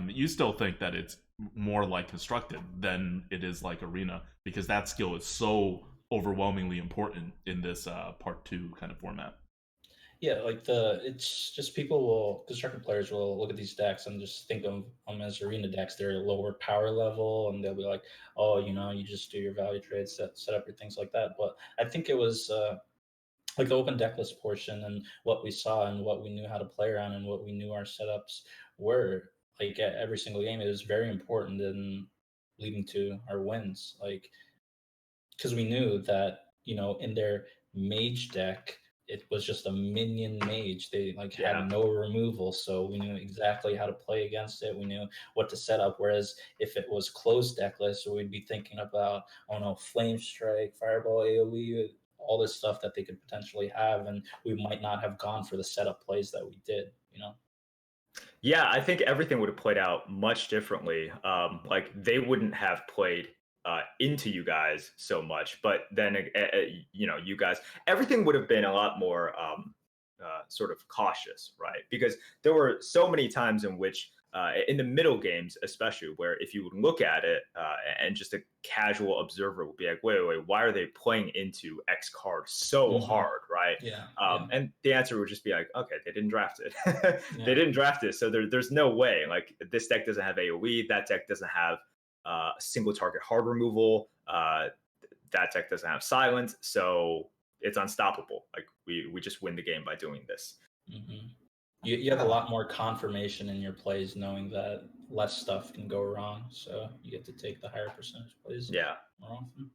A: You still think that it's more like constructed than it is like arena, because that skill is so overwhelmingly important in this part 2 kind of format.
C: yeah, like it's just constructed players will look at these decks and just think of them as arena decks. They're lower power level, and they'll be like, oh, you just do your value trades, set up your things like that. But I think it was like the open deck list portion and what we saw and what we knew how to play around and what we knew our setups were. Like at every single game, it was very important in leading to our wins. Like because we knew that in their mage deck it was just a minion mage. They like
B: Yeah.
C: had no removal, so we knew exactly how to play against it. We knew what to set up. Whereas if it was closed deck list, so we'd be thinking about flame strike, fireball, AOE, all this stuff that they could potentially have, and we might not have gone for the setup plays that we did.
B: Yeah, I think everything would have played out much differently. Like they wouldn't have played into you guys so much. But then, you guys, everything would have been a lot more sort of cautious, right? Because there were so many times in which, in the middle games, especially, where if you would look at it and just a casual observer would be like, wait, why are they playing into X card so hard, right?
C: Yeah.
B: And the answer would just be like, okay, they didn't draft it.
C: Yeah.
B: They didn't draft it. So there's no way. Like, this deck doesn't have AoE. That deck doesn't have single target hard removal. That deck doesn't have silence. So it's unstoppable. Like, we just win the game by doing this.
C: You have a lot more confirmation in your plays, knowing that less stuff can go wrong. So you get to take the higher percentage plays more often.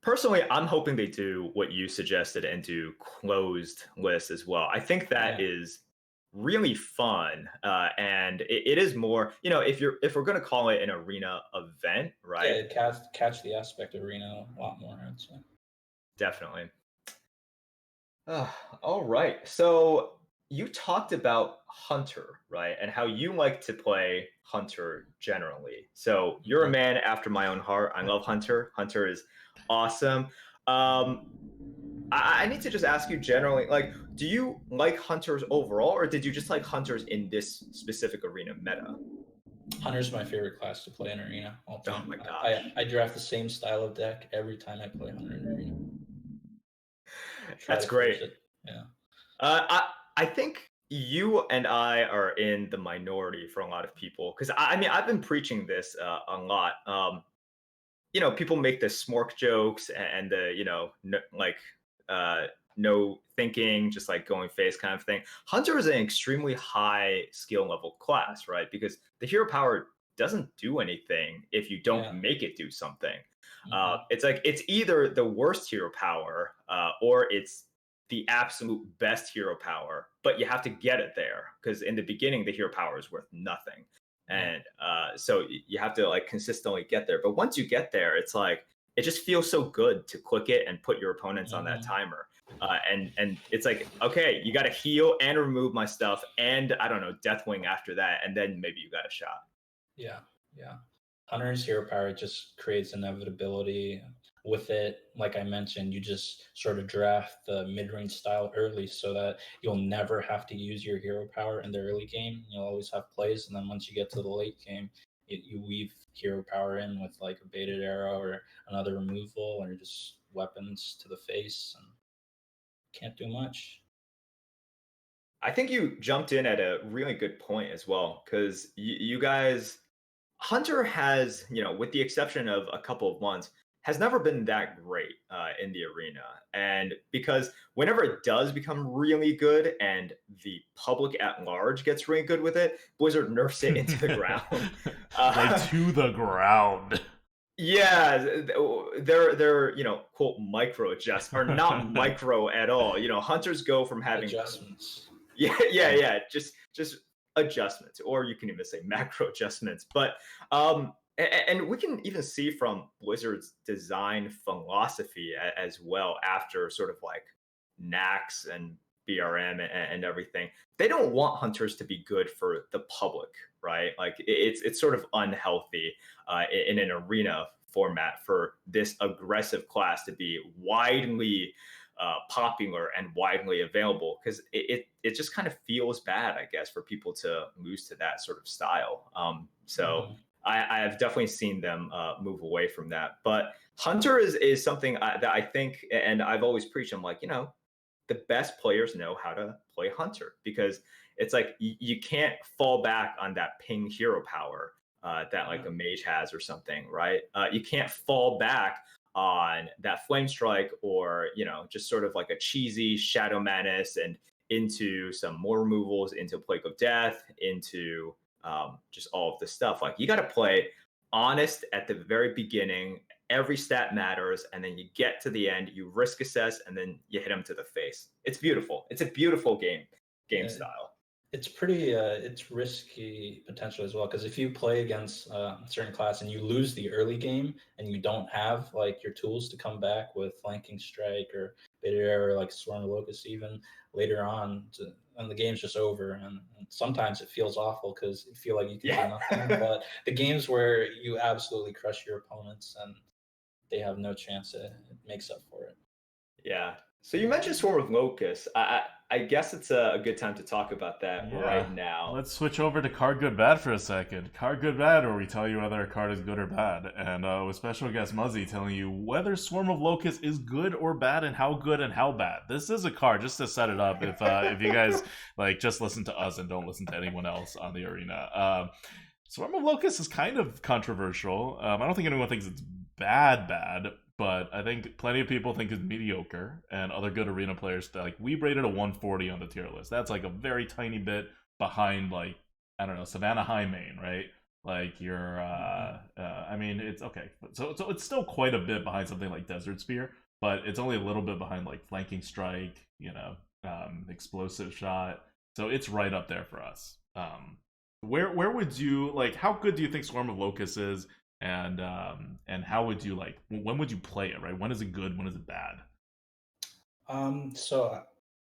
B: Personally, I'm hoping they do what you suggested and do closed lists as well. I think that is really fun, and it is more, if we're going to call it an arena event, right?
C: Yeah, catch the aspect of arena a lot more, I'd say.
B: Definitely. All right. So you talked about Hunter, right? And how you like to play Hunter generally. So you're a man after my own heart. I love Hunter. Hunter is awesome. I need to just ask you generally, like, do you like Hunters overall, or did you just like Hunters in this specific arena meta?
C: Hunter's my favorite class to play in arena all time.
B: Oh my gosh.
C: I draft the same style of deck every time I play Hunter in arena.
B: That's great.
C: Yeah.
B: I think you and I are in the minority for a lot of people, because I mean, I've been preaching this a lot. People make the smork jokes and the no thinking, just like going face kind of thing. Hunter is an extremely high skill level class, right? Because the hero power doesn't do anything if you don't make it do something. It's like, it's either the worst hero power or it's the absolute best hero power, but you have to get it there, because in the beginning the hero power is worth nothing. And so you have to like consistently get there. But once you get there, it's like, it just feels so good to click it and put your opponents on that timer. And it's like, okay, you got to heal and remove my stuff, and I don't know, Deathwing after that, and then maybe you got a shot.
C: Yeah. Hunter's hero power just creates inevitability. With it, like I mentioned, you just sort of draft the mid-range style early so that you'll never have to use your hero power in the early game. You'll always have plays, and then once you get to the late game, you weave hero power in with like a baited arrow or another removal, or just weapons to the face, and can't do much.
B: I think you jumped in at a really good point as well, because you guys, Hunter has, with the exception of a couple of months, has never been that great in the arena. And because whenever it does become really good and the public at large gets really good with it, Blizzard nerfs it into the ground.
A: Like, to the ground.
B: Yeah, they're quote micro adjust, or not micro at all. Hunters go from having
C: adjustments.
B: Yeah, just adjustments, or you can even say macro adjustments. But and we can even see from Blizzard's design philosophy as well, after sort of like Nax and BRM and everything. They don't want Hunters to be good for the public, right? Like, it's sort of unhealthy in an arena format for this aggressive class to be widely popular and widely available, because it just kind of feels bad, I guess, for people to lose to that sort of style. So I have definitely seen them move away from that. But Hunter is something that I think, and I've always preached, I'm like, the best players know how to play Hunter, because it's like you can't fall back on that ping hero power that like a mage has or something, right? You can't fall back on that flame strike, or just sort of like a cheesy Shadow Madness and into some more removals, into Plague of Death, into just all of this stuff. Like, you got to play honest at the very beginning. Every stat matters, and then you get to the end, you risk assess, and then you hit them to the face. It's beautiful. It's a beautiful game style.
C: It's pretty it's risky potential as well, because if you play against a certain class and you lose the early game and you don't have like your tools to come back with flanking strike or baited arrow, like Swarm of Locusts, even later on, and the game's just over. And sometimes it feels awful because you feel like you can do nothing. But the games where you absolutely crush your opponents and they have no chance. It makes up for it.
B: Yeah. So you mentioned Swarm of Locusts. I guess it's a good time to talk about that right
A: Yeah.
B: now.
A: Let's switch over to card good bad for a second. Card good bad, where we tell you whether a card is good or bad, and with special guest Muzzy telling you whether Swarm of Locusts is good or bad, and how good and how bad. This is a card just to set it up. If you guys like just listen to us and don't listen to anyone else on the arena. Swarm of Locusts is kind of controversial. I don't think anyone thinks it's bad, but I think plenty of people think it's mediocre, and other good arena players like we rated a 140 on the tier list. That's like a very tiny bit behind, like, I don't know, Savannah High Main, right? Like your I mean, it's okay. So it's still quite a bit behind something like Desert Spear, but it's only a little bit behind like Flanking Strike, Explosive Shot. So it's right up there for us. Where would you like? How good do you think Swarm of Locusts is? And how would you like? When would you play it? Right? When is it good? When is it bad?
C: So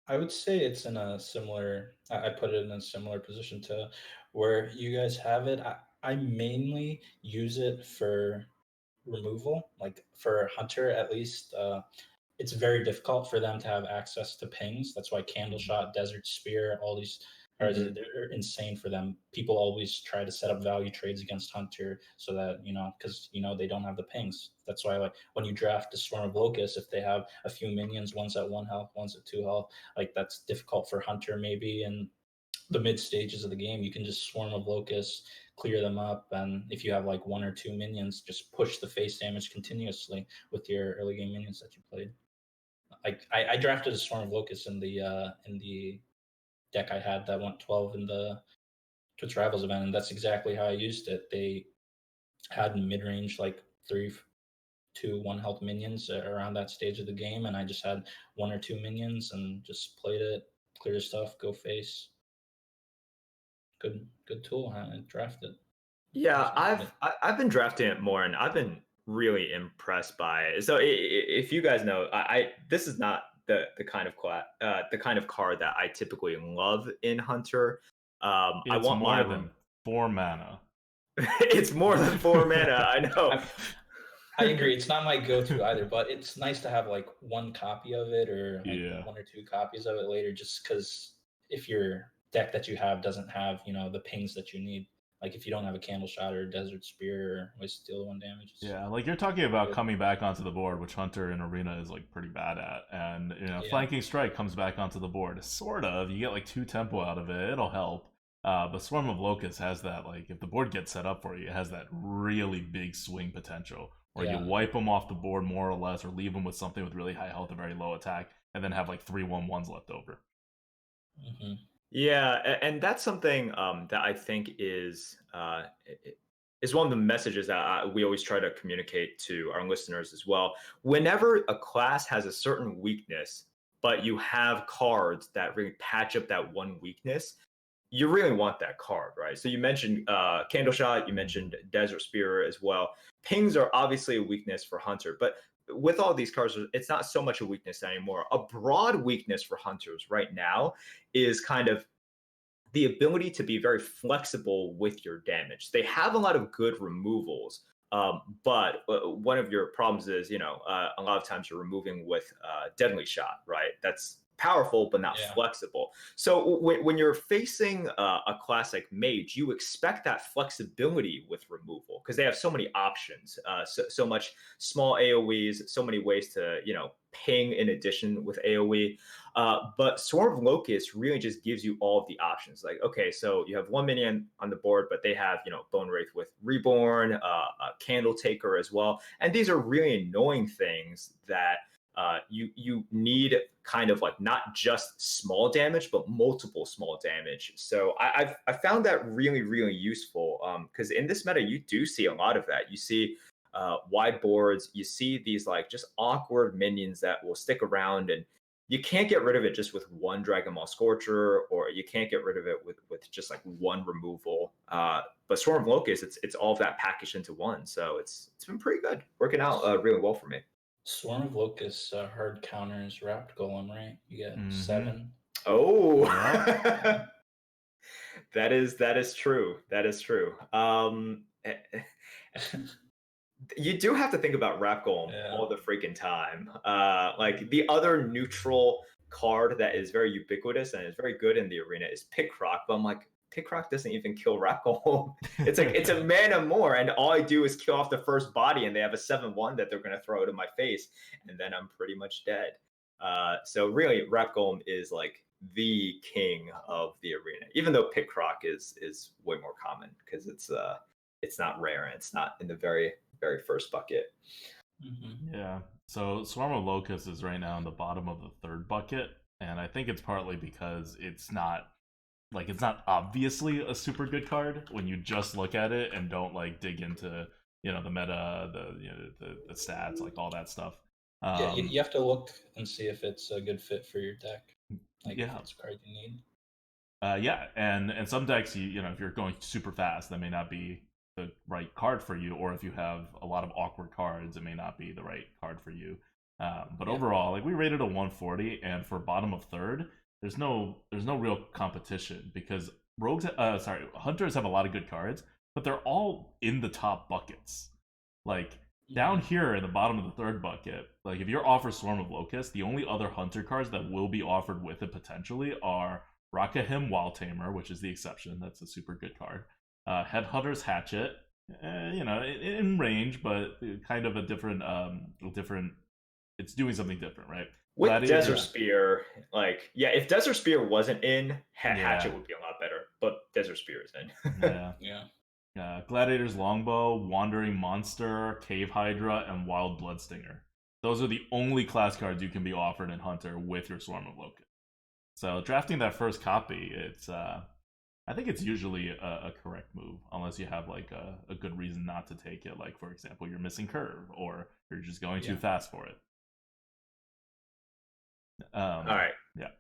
C: I would say it's in a similar. I put it in a similar position to where you guys have it. I mainly use it for removal, like for Hunter at least. It's very difficult for them to have access to pings. That's why Candle Shot, Desert Spear, all these are
B: Mhm.
C: they're insane for them. People always try to set up value trades against Hunter so that because they don't have the pings. That's why like when you draft a Swarm of Locusts, if they have a few minions, one's at 1 health, one's at 2 health, like that's difficult for Hunter maybe in the mid stages of the game. You can just Swarm of Locusts, clear them up, and if you have like 1 or 2 minions, just push the face damage continuously with your early game minions that you played. Like I drafted a Swarm of Locusts in the deck I had that went 12 in the Twitch Rivals event, and that's exactly how I used it. They had mid range like 3, 2, 1 health minions around that stage of the game, and I just had 1 or 2 minions and just played it, clear stuff, go face. Good tool. I drafted.
B: Yeah,
C: Personally love it.
B: I've been drafting it more, and I've been really impressed by it. So if you guys know, I this is not the kind of the kind of card that I typically love in Hunter. I
A: It's
B: want my
A: more than 4 mana.
B: it's more than 4 mana. I know.
C: I agree. It's not my go-to either, but it's nice to have like one copy of it or like
A: Yeah.
C: 1 or 2 copies of it later, just because if your deck that you have doesn't have, the pings that you need, like if you don't have a Candle Shot or Desert Spear or Waste Steel 1 damage.
A: Yeah, like you're talking about
C: Good.
A: coming back onto the board, which Hunter in Arena is like pretty bad at, and
C: Yeah.
A: Flanking Strike comes back onto the board, sort of. You get like 2 tempo out of it, it'll help. But Swarm of Locusts has that, like, if the board gets set up for you, it has that really big swing potential, where you
C: Yeah.
A: wipe them off the board more or less, or leave them with something with really high health and very low attack, and then have like 3/1/1s left over.
C: Hmm.
B: Yeah, and that's something that I think is one of the messages that we always try to communicate to our listeners as well. Whenever a class has a certain weakness, but you have cards that really patch up that one weakness, you really want that card, right? So you mentioned Candle Shot, you mentioned Desert Spear as well. Pings are obviously a weakness for Hunter, but with all these cards, it's not so much a weakness anymore. A broad weakness for Hunters right now is kind of the ability to be very flexible with your damage. They have a lot of good removals, but one of your problems is, a lot of times you're removing with Deadly Shot, right? That's powerful but not
C: Yeah.
B: flexible. So when you're facing a class like Mage, you expect that flexibility with removal because they have so many options, so much small AOE's, so many ways to ping in addition with AOE. But Swarm of Locusts really just gives you all of the options. Like, okay, so you have 1 minion on the board, but they have, Bone Wraith with Reborn, a Candle Taker as well. And these are really annoying things that you need kind of like not just small damage, but multiple small damage. So I found that really, really useful because in this meta, you do see a lot of that. You see wide boards, you see these like just awkward minions that will stick around, and you can't get rid of it just with one Dragon Ball Scorcher, or you can't get rid of it with just like one removal. But Swarm of Locusts, it's all of that packaged into one. So it's been pretty good, working out really well for me.
C: Swarm of Locusts hard counters Wrapped Golem, right? You get
A: Mm-hmm.
C: 7.
B: Oh,
A: Yeah.
B: that is true. That is true. You do have to think about Rap Golem all the freaking time. Like the other neutral card that is very ubiquitous and is very good in the arena is Pickrock, but I'm like, Pickrock doesn't even kill Rap Golem. It's like it's a mana more, and all I do is kill off the first body, and they have a 7/1 that they're gonna throw to my face, and then I'm pretty much dead. So really, Rap Golem is like the king of the arena, even though Pickrock is way more common because it's not rare and it's not in the very first bucket.
C: Mm-hmm.
A: Yeah. So Swarm of Locusts is right now in the bottom of the third bucket, and I think it's partly because it's not obviously a super good card when you just look at it and don't like dig into the meta, the stats, like all that stuff.
C: Yeah, you have to look and see if it's a good fit for your deck. Like
A: yeah.
C: if it's a card you need.
A: Yeah, and some decks, if you're going super fast, that may not be the right card for you, or if you have a lot of awkward cards, it may not be the right card for you. But overall, like we rated a 140, and for bottom of third, there's no real competition because hunters have a lot of good cards, but they're all in the top buckets. Like down here in the bottom of the third bucket, like if you're offered Swarm of Locusts, the only other hunter cards that will be offered with it potentially are Rakahim Wild Tamer, which is the exception. That's a super good card. Headhunter's Hatchet, in range, but kind of a different. It's doing something different, right?
B: With Desert Spear, if Desert Spear wasn't in, Hatchet would be a lot better. But Desert Spear is in.
C: Yeah.
A: Gladiator's Longbow, Wandering Monster, Cave Hydra, and Wild Bloodstinger. Those are the only class cards you can be offered in Hunter with your Swarm of Locusts. So drafting that first copy, it's I think it's usually a correct move, unless you have like a good reason not to take it. Like for example, you're missing curve, or you're just going too fast for it.
B: All right.
A: Yeah.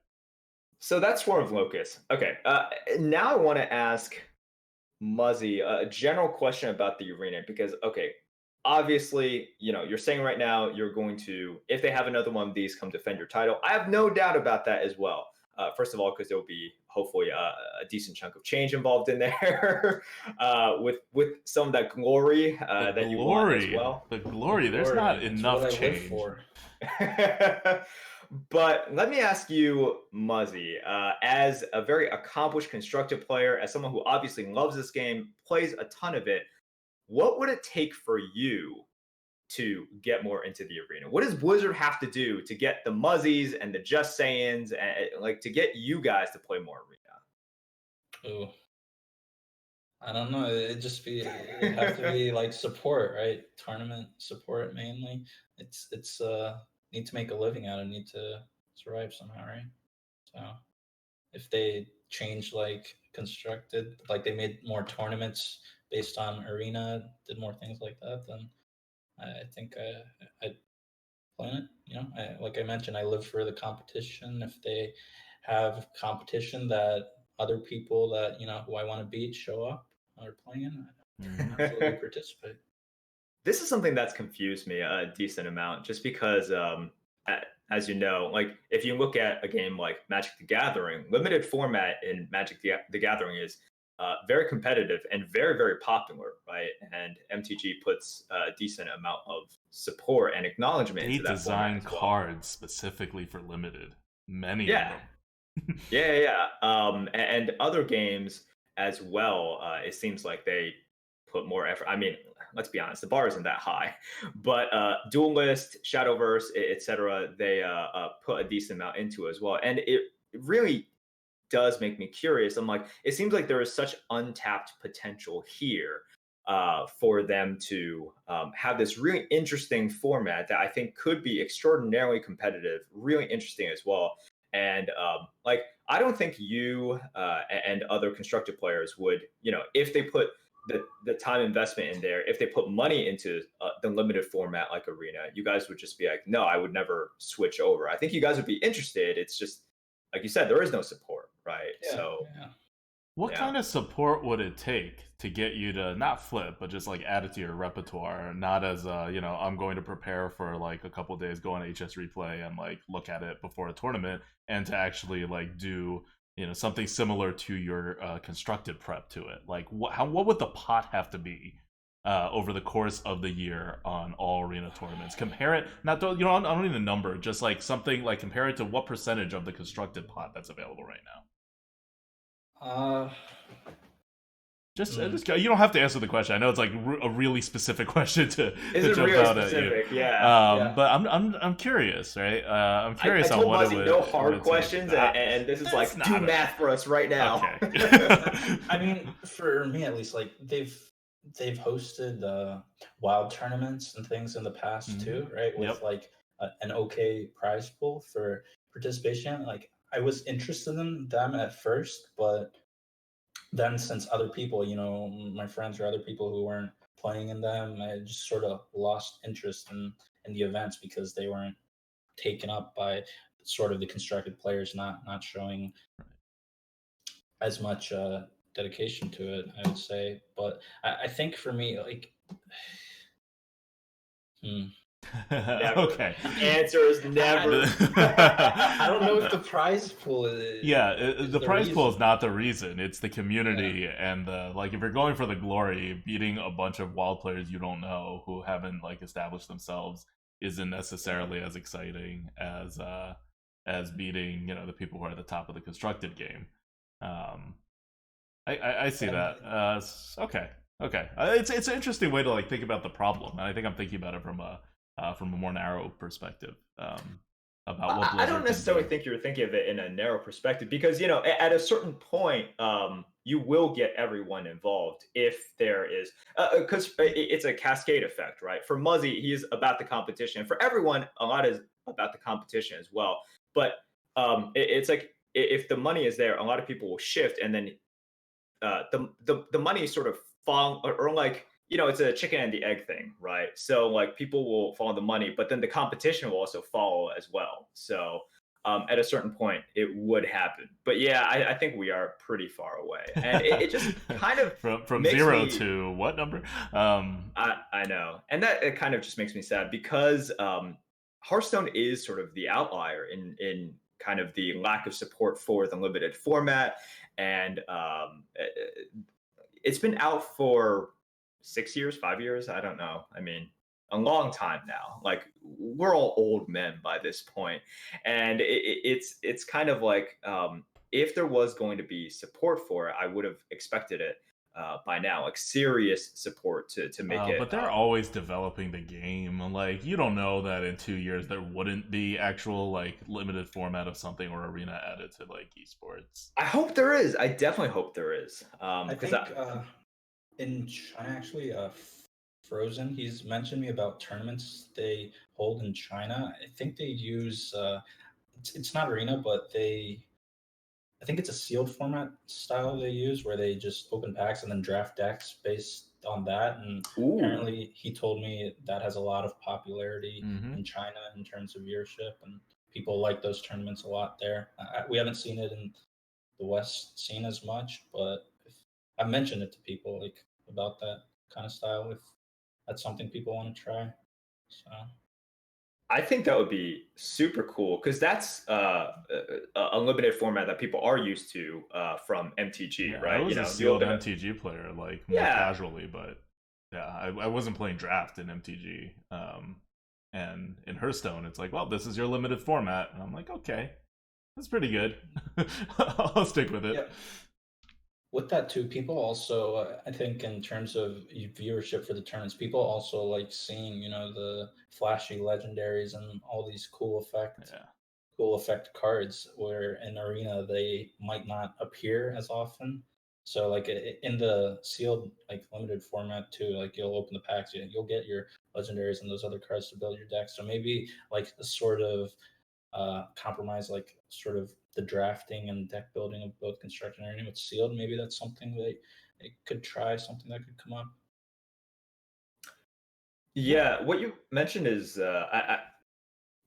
B: So that's Swarm of Locusts. Okay. Now I want to ask Muzzy a general question about the arena because obviously, you're saying right now you're going to, if they have another one of these, come defend your title. I have no doubt about that as well. First of all, because there will be hopefully a decent chunk of change involved in there, with some of that glory that you want as well.
A: The glory, there's not enough change.
B: But let me ask you, Muzzy, as a very accomplished constructive player, as someone who obviously loves this game, plays a ton of it, what would it take for you to get more into the arena? What does Blizzard have to do to get the Muzzies and the Just Saiyans, and to get you guys to play more arena?
C: Ooh. I don't know. It'd have to be like support, right? Tournament support mainly. It's need to make a living out of it, need to survive somehow, right? So if they change like constructed, like they made more tournaments based on arena, did more things like that, then I think I'd plan it. Like I mentioned, I live for the competition. If they have competition that other people that who I want to beat show up or playing, I absolutely participate.
B: This is something that's confused me a decent amount, just because, as you know, like if you look at a game like Magic the Gathering, limited format in Magic the Gathering is very competitive and very, very popular, right? And MTG puts a decent amount of support and acknowledgement into that. They
A: design cards specifically for limited. Many of them.
B: And other games as well. It seems like they put more effort. I mean, let's be honest, the bar isn't that high, but Duelist, Shadowverse, etc., they put a decent amount into as well, and it really does make me curious. I'm like, it seems like there is such untapped potential here for them to have this really interesting format that I think could be extraordinarily competitive, really interesting as well. And I don't think you and other constructive players would, if they put the time investment in there, if they put money into the limited format like Arena, you guys would just be like, no, I would never switch over. I think you guys would be interested. It's just, like you said, there is no support, right?
A: What kind of support would it take to get you to not flip, but just like add it to your repertoire? Not as I'm going to prepare for like a couple days, go on HS Replay and like look at it before a tournament, and to actually like do something similar to your constructed prep to it. Like what would the pot have to be over the course of the year on all arena tournaments. Compare it, not to, I don't need a number, just like something like compare it to what percentage of the constructed pot that's available right now. Just you don't have to answer the question. I know it's like a really specific question to
B: It's
A: jump
B: really
A: out
B: specific,
A: at you.
B: yeah.
A: But I'm curious, right? I'm curious
B: I
A: on
B: told
A: what
B: Muzzy
A: it would.
B: no hard
A: take.
B: questions, and this is like do math for us right now.
A: Okay.
C: I mean, for me at least, like they've hosted wild tournaments and things in the past too, right? With like an okay prize pool for participation. Like I was interested in them at first, but then since other people, my friends or other people who weren't playing in them, I just sort of lost interest in the events because they weren't taken up by sort of the constructed players not showing as much dedication to it, I would say. But I think for me, like,
B: Never.
A: Okay.
B: The answer is never.
C: I don't know if the prize pool is.
A: The prize pool is not the reason. It's the community and the like. If you're going for the glory, beating a bunch of wild players you don't know who haven't like established themselves isn't necessarily as exciting as beating the people who are at the top of the constructed game. I see that. Okay. It's an interesting way to like think about the problem, and I think I'm thinking about it from a more narrow perspective. About what
B: I don't necessarily think you're thinking of it in a narrow perspective because at a certain point you will get everyone involved if there is because it's a cascade effect, right? For Muzzy, he's about the competition. For everyone, a lot is about the competition as well. But it's like if the money is there, a lot of people will shift, and then the money sort of fall or like it's a chicken and the egg thing, right? So like people will follow the money, but then the competition will also follow as well. So at a certain point, it would happen. But yeah, I think we are pretty far away, and it just kind of
A: from 0 to what number?
B: I know, and that it kind of just makes me sad because Hearthstone is sort of the outlier in kind of the lack of support for the limited format, and it's been out for 6 years, 5 years. I don't know. I mean, a long time now. Like we're all old men by this point, and it's kind of like if there was going to be support for it, I would have expected it by now, like serious support to make it.
A: But they're always developing the game. Like you don't know that in 2 years there wouldn't be actual like limited format of something or arena added to like esports.
B: I hope there is. I definitely hope there is.
C: I think in China actually, Frozen, he's mentioned me about tournaments they hold in China. I think they use it's not arena, but I think it's a sealed format style they use where they just open packs and then draft decks based on that. And apparently he told me that has a lot of popularity in China in terms of viewership, and people like those tournaments a lot there. We haven't seen it in the West scene as much, but I mentioned it to people like about that kind of style if that's something people want to try. So
B: I think that would be super cool because that's a limited format that people are used to from MTG, right?
A: I was a sealed MTG player, like more casually, but I wasn't playing draft in MTG. And in Hearthstone, it's like, well, this is your limited format, and I'm like, okay, that's pretty good. I'll stick with it.
C: Yeah. With that too, people also, I think in terms of viewership for the tournaments, people also like seeing, the flashy legendaries and all these cool effect cards where in arena they might not appear as often. So like in the sealed like limited format too, like you'll open the packs, you'll get your legendaries and those other cards to build your deck. So maybe like a sort of compromise like sort of the drafting and deck building of both construction and arena with sealed. Maybe that's something they could try, something that could come up.
B: Yeah, what you mentioned is I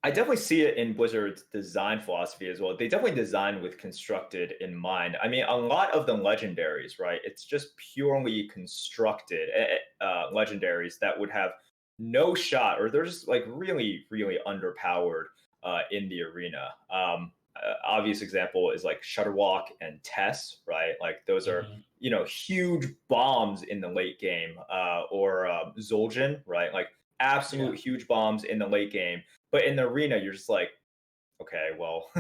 B: definitely see it in Blizzard's design philosophy as well. They definitely design with constructed in mind. I mean, a lot of the legendaries, right? It's just purely constructed legendaries that would have no shot, or they're just like really, really underpowered in the arena. obvious example is like Shutterwalk and Tess, right? Like those are
C: Mhm.
B: huge bombs in the late game, or Zul'jin, right? Like
C: Yeah.
B: absolute huge bombs in the late game, but in the arena you're just like, okay, well,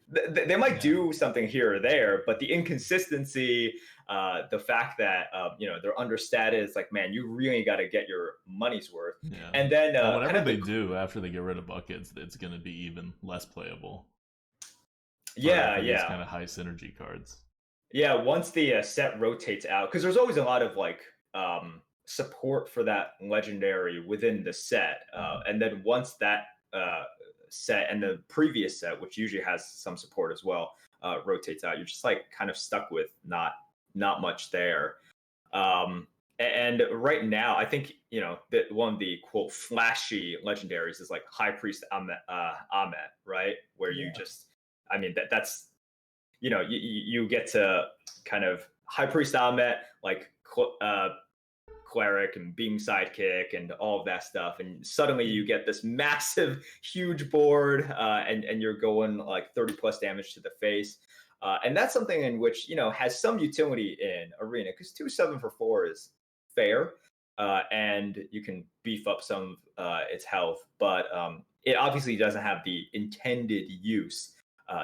B: they might
C: Yeah.
B: do something here or there, but the inconsistency, the fact that they're understated, it's like, man, you really got to get your money's worth.
A: Yeah.
B: And then
A: Well,
B: kind
A: whatever
B: of
A: they
B: the
A: do after they get rid of buckets, it's going to be even less playable
B: yeah,
A: for these
B: yeah,
A: kind of high synergy cards.
B: yeah. Once the set rotates out, because there's always a lot of like support for that legendary within the set, and then once that set and the previous set, which usually has some support as well, rotates out, you're just like kind of stuck with not much there. And right now, I think that one of the quote flashy legendaries is like High Priest Ahmet, right? Where you
C: Yeah.
B: just, I mean, that's you get to kind of High Priest Ahmet, like cleric and beam sidekick and all of that stuff, and suddenly you get this massive huge board, and you're going like 30 plus damage to the face, and that's something in which has some utility in arena, because 2-7 for 4 is fair, and you can beef up some of its health, but it obviously doesn't have the intended use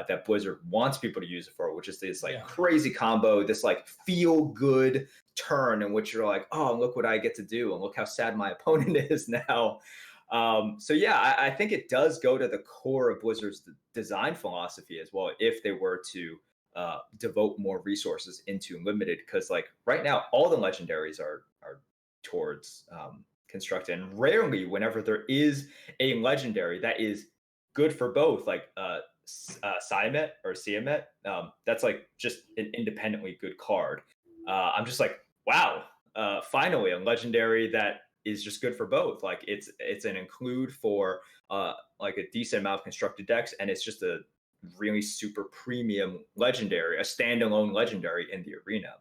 B: that Blizzard wants people to use it for, which is this like
C: Yeah.
B: crazy combo, this like feel good turn in which you're like, oh, look what I get to do, and look how sad my opponent is now. So yeah, I think it does go to the core of Blizzard's design philosophy as well, if they were to devote more resources into limited, because like right now all the legendaries are towards constructed, and rarely whenever there is a legendary that is good for both, like Siamet or Siamet, that's like just an independently good card. I'm just like, wow, finally a legendary that is just good for both. Like it's an include for like a decent amount of constructed decks, and it's just a really super premium legendary, a standalone legendary in the arena.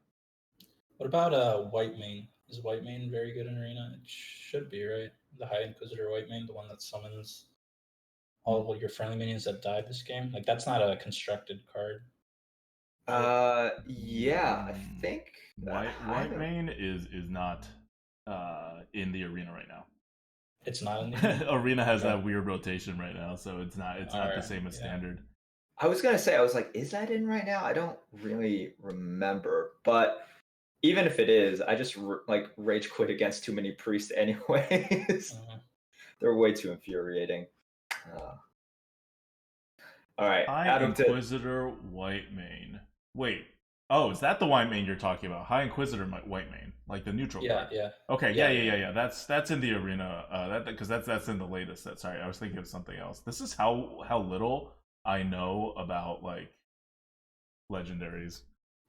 C: What about White Mane? Is White Mane very good in arena? It should be, right? The High Inquisitor White Mane, the one that summons all of your friendly minions that died this game. Like that's not a constructed card, right?
B: Yeah, I think I
A: White
B: haven't.
A: Mane is not in the arena right now.
C: It's not in the arena.
A: Arena has
C: Okay.
A: that weird rotation right now, so it's not the
C: Alright.
A: same as
C: Yeah.
A: standard.
B: I was gonna say, I was like, is that in right now? I don't really remember, but even if it is, I just like rage quit against too many priests, anyways.
C: Uh,
B: They're way too infuriating. Uh, all right,
A: High
B: Adam. To
A: Inquisitor White Mane. Wait. Oh, is that the White Mane you're talking about? High Inquisitor White Mane, like the neutral
C: yeah.
A: card.
C: Yeah.
A: Okay,
C: Yeah.
A: yeah. That's in the arena. That because that's in the latest set. Sorry, I was thinking of something else. This is how little I know about like legendaries.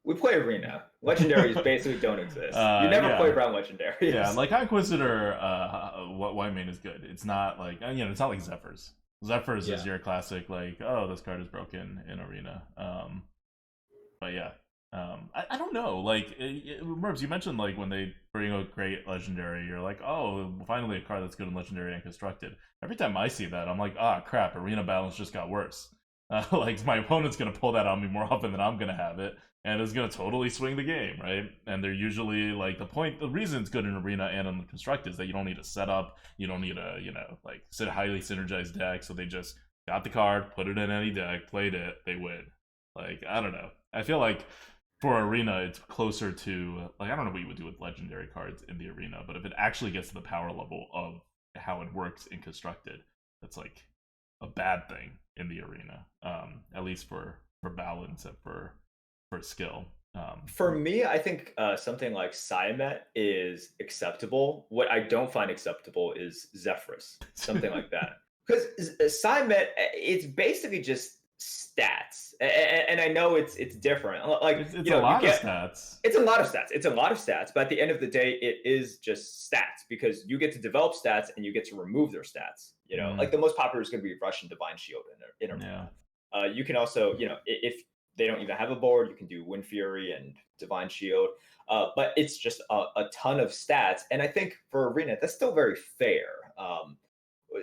B: we play arena. Legendaries basically don't exist. You never play
A: Yeah,
B: around legendaries.
A: yeah. Like High Inquisitor, White Mane is good. It's not like it's not like Zephyrs. Zephyrs is
C: Yeah.
A: your classic like, oh, this card is broken in arena. But yeah, I don't know. Like, Merbs, you mentioned like when they bring a great legendary, you're like, oh, finally a card that's good in legendary and constructed. Every time I see that, I'm like, ah, crap, arena balance just got worse. Like my opponent's gonna pull that on me more often than I'm gonna have it, and it's gonna totally swing the game, right? And they're usually like the reason it's good in arena and in the construct is that you don't need a setup, you don't need a like highly synergized deck, so they just got the card, put it in any deck, played it, they win. Like I don't know. I feel like for arena, it's closer to like I don't know what you would do with legendary cards in the arena, but if it actually gets to the power level of how it works in constructed, that's like a bad thing in the arena. At least for balance and for skill.
B: For me, I think something like Siamet is acceptable. What I don't find acceptable is Zephyrus, something like that. Because Siamet, it's basically just stats, and I know it's different. Like
A: it's a
B: you
A: lot of
B: get
A: stats.
B: it's a lot of stats. It's a lot of stats, but at the end of the day, it is just stats, because you get to develop stats and you get to remove their stats. Like the most popular is going to be Russian Divine Shield in
A: Yeah.
B: arena. You can also, if they don't even have a board, you can do Wind Fury and Divine Shield. But it's just a ton of stats, and I think for arena that's still very fair.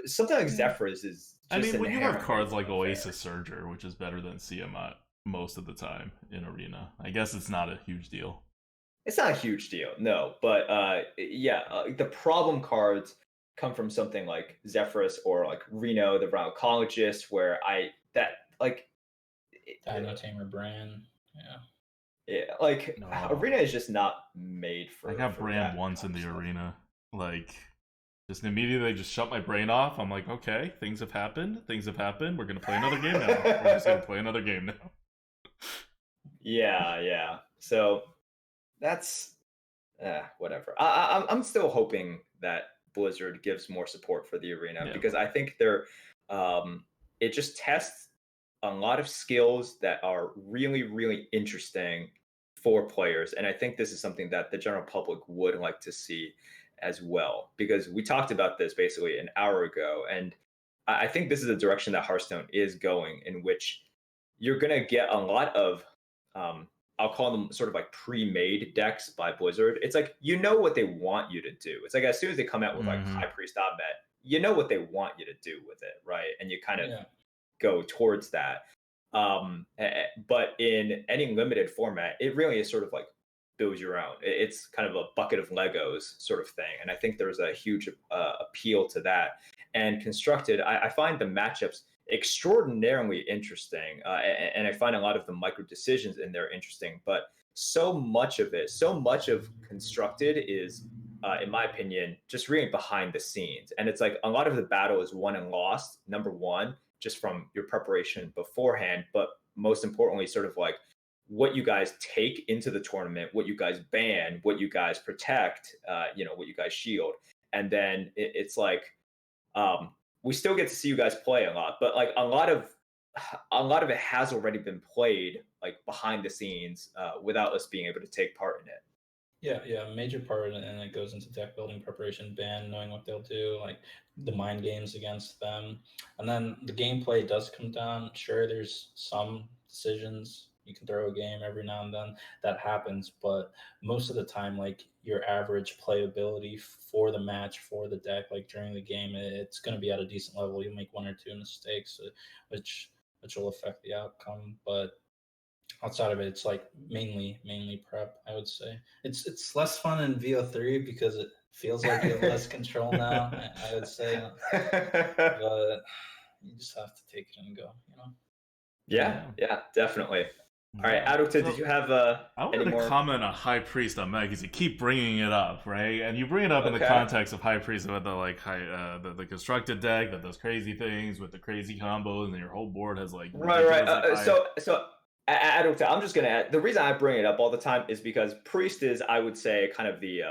B: something like Zephyrs is
A: I
B: just
A: mean, when you have
B: inherently
A: cards like
B: unfair.
A: Oasis Surger, which is better than Tiamat most of the time in Arena, I guess it's not a huge deal.
B: It's not a huge deal, no. But the problem cards come from something like Zephyrus or like Reno, the Rhinocologist, where
C: Dino Tamer Brand. Yeah.
B: yeah, like
A: No.
B: Arena is just not made for.
A: I got
B: for
A: Brand
B: that
A: once in
B: kind
A: the
B: of stuff.
A: Arena. Like, just immediately just shut my brain off. I'm like, okay, things have happened. Things have happened. We're gonna play another game now. We're just gonna play another game now.
B: Yeah. So that's whatever. I'm still hoping that Blizzard gives more support for the arena
A: Yeah.
B: because I think it just tests a lot of skills that are really really interesting for players, and I think this is something that the general public would like to see as well because we talked about this basically an hour ago, and I think this is the direction that Hearthstone is going, in which you're gonna get a lot of um, I'll call them sort of like pre-made decks by Blizzard. It's like you know what they want you to do. It's like as soon as they come out with like
A: Mhm.
B: High Priest Abed, you know what they want you to do with it, right? And you kind of
C: Yeah.
B: go towards that. But in any limited format, it really is sort of like build your own. It's kind of a bucket of Legos sort of thing, and I think there's a huge appeal to that. And constructed, I find the matchups extraordinarily interesting, and I find a lot of the micro decisions in there interesting. But so much of constructed is, in my opinion, just really behind the scenes, and it's like a lot of the battle is won and lost. Number one, just from your preparation beforehand, but most importantly, sort of like what you guys take into the tournament, what you guys ban, what you guys protect, what you guys shield, and then it's like um, we still get to see you guys play a lot, but like a lot of it has already been played like behind the scenes without us being able to take part in it.
C: Yeah, a major part, and it goes into deck building preparation, ban, knowing what they'll do, like the mind games against them, and then the gameplay does come down. Sure, there's some decisions you can throw a game every now and then that happens, but most of the time, like your average playability for the match for the deck, like during the game, it's going to be at a decent level. You'll make one or two mistakes, which which will affect the outcome, but outside of it, it's like mainly prep. I would say it's less fun in VO3 because it feels like you have less control now. I would say, but you just have to take it and go.
B: Yeah, definitely. All right,
A: Yeah.
B: Adulta, did
A: So
B: you have
A: I
B: any
A: wanted to
B: more?
A: comment on High Priest on Meg because you keep bringing it up, right? And you bring it up in the
B: Okay.
A: context of High Priest about the like the constructed deck that does crazy things with the crazy combos, and your whole board has like
B: Right.
A: ridiculously high.
B: So Adulta, I'm just gonna add. The reason I bring it up all the time is because Priest is, I would say, kind of the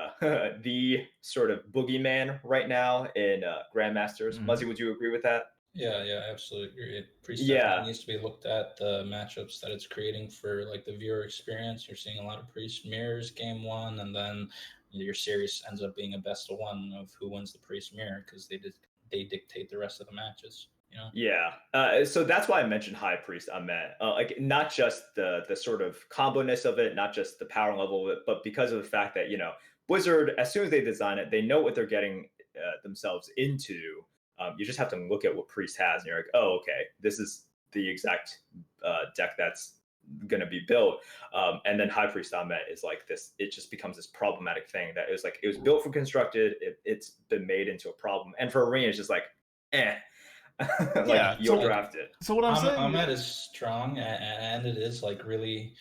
B: the sort of boogeyman right now in Grandmasters.
A: Mhm.
B: Muzzy, would you agree with that?
C: Yeah, I absolutely agree. Priest definitely
B: Yeah.
C: needs to be looked at the matchups that it's creating for like the viewer experience. You're seeing a lot of priest mirrors game one, and then your series ends up being a best of one of who wins the priest mirror because they dictate the rest of the matches.
B: Yeah. So that's why I mentioned High Priest Ahmet. Like not just the sort of combo-ness of it, not just the power level of it, but because of the fact that, Blizzard, as soon as they design it, they know what they're getting themselves into. You just have to look at what Priest has, and you're like, oh, okay, this is the exact deck that's going to be built. And then High Priest Ahmet is like this. It just becomes this problematic thing that is like it was built for constructed. It's been made into a problem, and for Arena, it's just like, eh. Like
A: Yeah.
B: you'll
A: So
B: draft it.
A: so what I'm saying.
C: Ahmed is strong and it is like really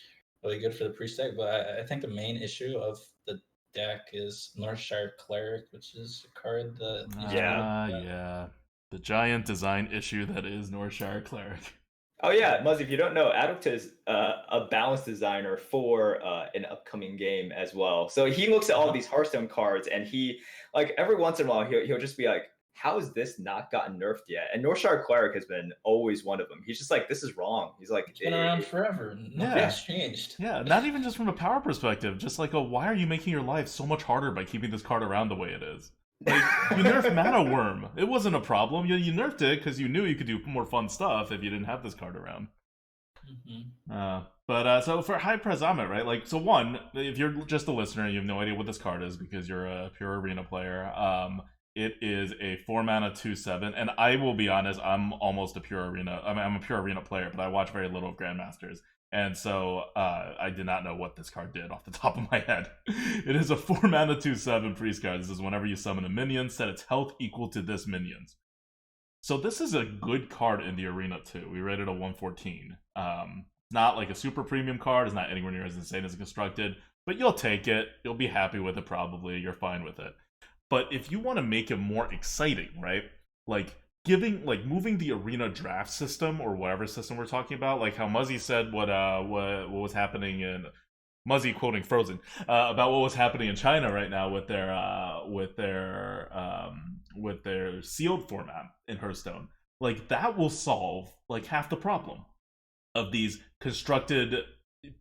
C: good for the priest deck, but I think the main issue of the deck is Northshire Cleric, which is a card that needs to be looked
B: Yeah.
C: at.
A: Yeah. The giant design issue that is Northshire Cleric.
B: Oh yeah, Muzzy, if you don't know, Adulta is a balance designer for an upcoming game as well. So he looks at all these Hearthstone cards, and he like every once in a while he'll just be like, "How has this not gotten nerfed yet?" And Northshire Cleric has been always one of them. He's just like, "This is wrong." He's like,
C: It's been around forever.
A: Yeah.
C: Nothing's changed.
A: Yeah, not even just from a power perspective, just like why are you making your life so much harder by keeping this card around the way it is? Like, you nerfed Mana Worm. It wasn't a problem. You nerfed it because you knew you could do more fun stuff if you didn't have this card around. But so for High Pres Amit, right? Like, so one, if you're just a listener and you have no idea what this card is because you're a pure arena player, It is a 4-mana 2/7, and I will be honest, I'm almost a pure arena. I mean, I'm a pure arena player, but I watch very little of Grandmasters, and so I did not know what this card did off the top of my head. It is a 4-mana 2/7 priest card. This is whenever you summon a minion, set its health equal to this minion's. So this is a good card in the arena too. We rated a 114. Not like a super premium card. It's not anywhere near as insane as constructed, but you'll take it. You'll be happy with it probably. You're fine with it. But if you want to make it more exciting, right? Like moving the arena draft system or whatever system we're talking about, like how Muzzy said what was happening in Muzzy quoting Frozen about what was happening in China right now with their sealed format in Hearthstone. Like that will solve like half the problem of these constructed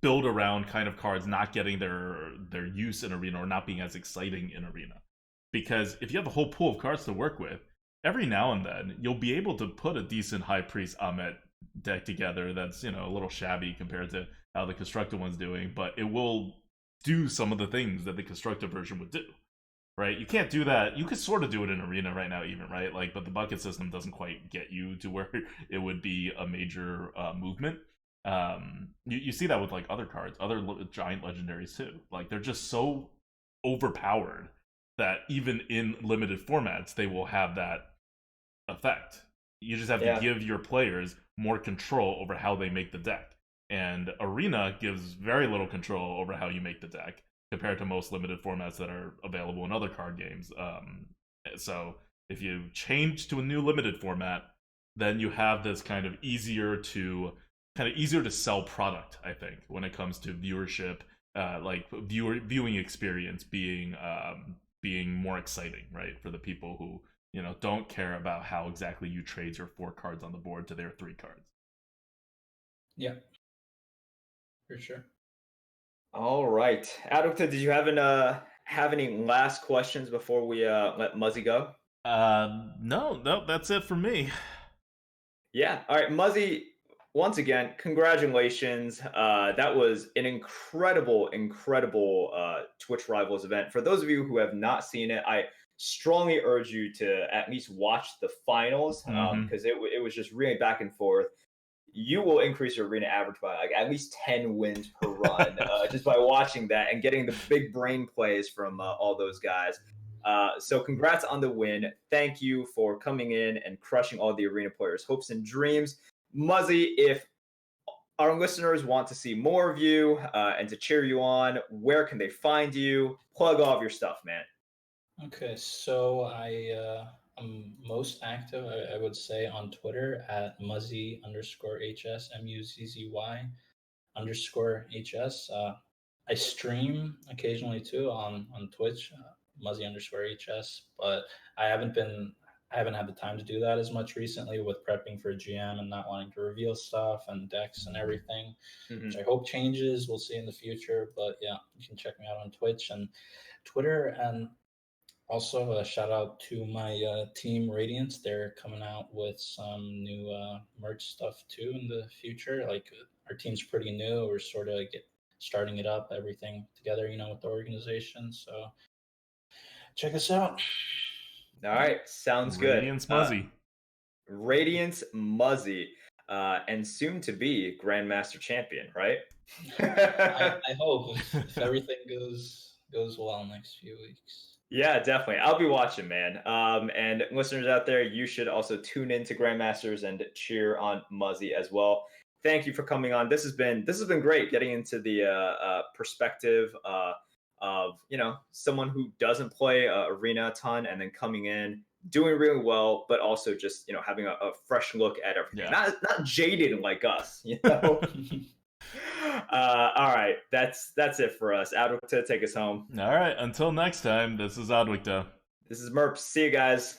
A: build around kind of cards not getting their use in arena or not being as exciting in arena. Because if you have a whole pool of cards to work with, every now and then you'll be able to put a decent High Priest Amet deck together that's, a little shabby compared to how the constructed one's doing, but it will do some of the things that the constructed version would do. Right? You can't do that. You could sort of do it in arena right now, even, right? Like, but the bucket system doesn't quite get you to where it would be a major movement. You see that with like other cards, other giant legendaries too. Like they're just so overpowered that even in limited formats, they will have that effect. You just have to give your players more control over how they make the deck. And Arena gives very little control over how you make the deck compared to most limited formats that are available in other card games. So if you change to a new limited format, then you have this kind of easier to sell product, I think, when it comes to viewership, like viewing experience being more exciting, right, for the people who don't care about how exactly you trade your 4 cards on the board to their 3 cards.
C: Yeah, for sure.
B: All right, Adukta, did you have any last questions before we let Muzzy go?
A: No, that's it for me.
B: Yeah. All right, Muzzy. Once again, congratulations. That was an incredible Twitch Rivals event. For those of you who have not seen it, I strongly urge you to at least watch the finals because it was just really back and forth. You will increase your arena average by like at least 10 wins per run just by watching that and getting the big brain plays from all those guys. So congrats on the win. Thank you for coming in and crushing all the arena players' hopes and dreams. Muzzy, if our listeners want to see more of you and to cheer you on, where can they find you? Plug all of your stuff, man.
C: Okay, so I'm most active, I would say, on Twitter at Muzzy_HS, MUZZY_HS. I stream occasionally too on Twitch, Muzzy_HS, but I haven't had the time to do that as much recently with prepping for GM and not wanting to reveal stuff and decks and everything, which I hope changes. We'll see in the future, but yeah, you can check me out on Twitch and Twitter. And also, a shout out to my team Radiance. They're coming out with some new merch stuff too in the future. Like our team's pretty new. We're sort of starting it up, everything together, with the organization. So check us out.
B: All right, sounds good.
A: Radiance Muzzy.
B: Radiance Muzzy, and soon to be Grandmaster Champion, right?
C: I hope if everything goes well next few weeks.
B: Yeah, definitely. I'll be watching, man. And listeners out there, you should also tune in to Grandmasters and cheer on Muzzy as well. Thank you for coming on. This has been great getting into the perspective of someone who doesn't play arena a ton and then coming in doing really well, but also just having a fresh look at everything. Yeah. Not jaded like us, All right, that's it for us. Adwicta, take us home.
A: All right, until next time, this is Adwicta.
B: This is Merp. See you guys.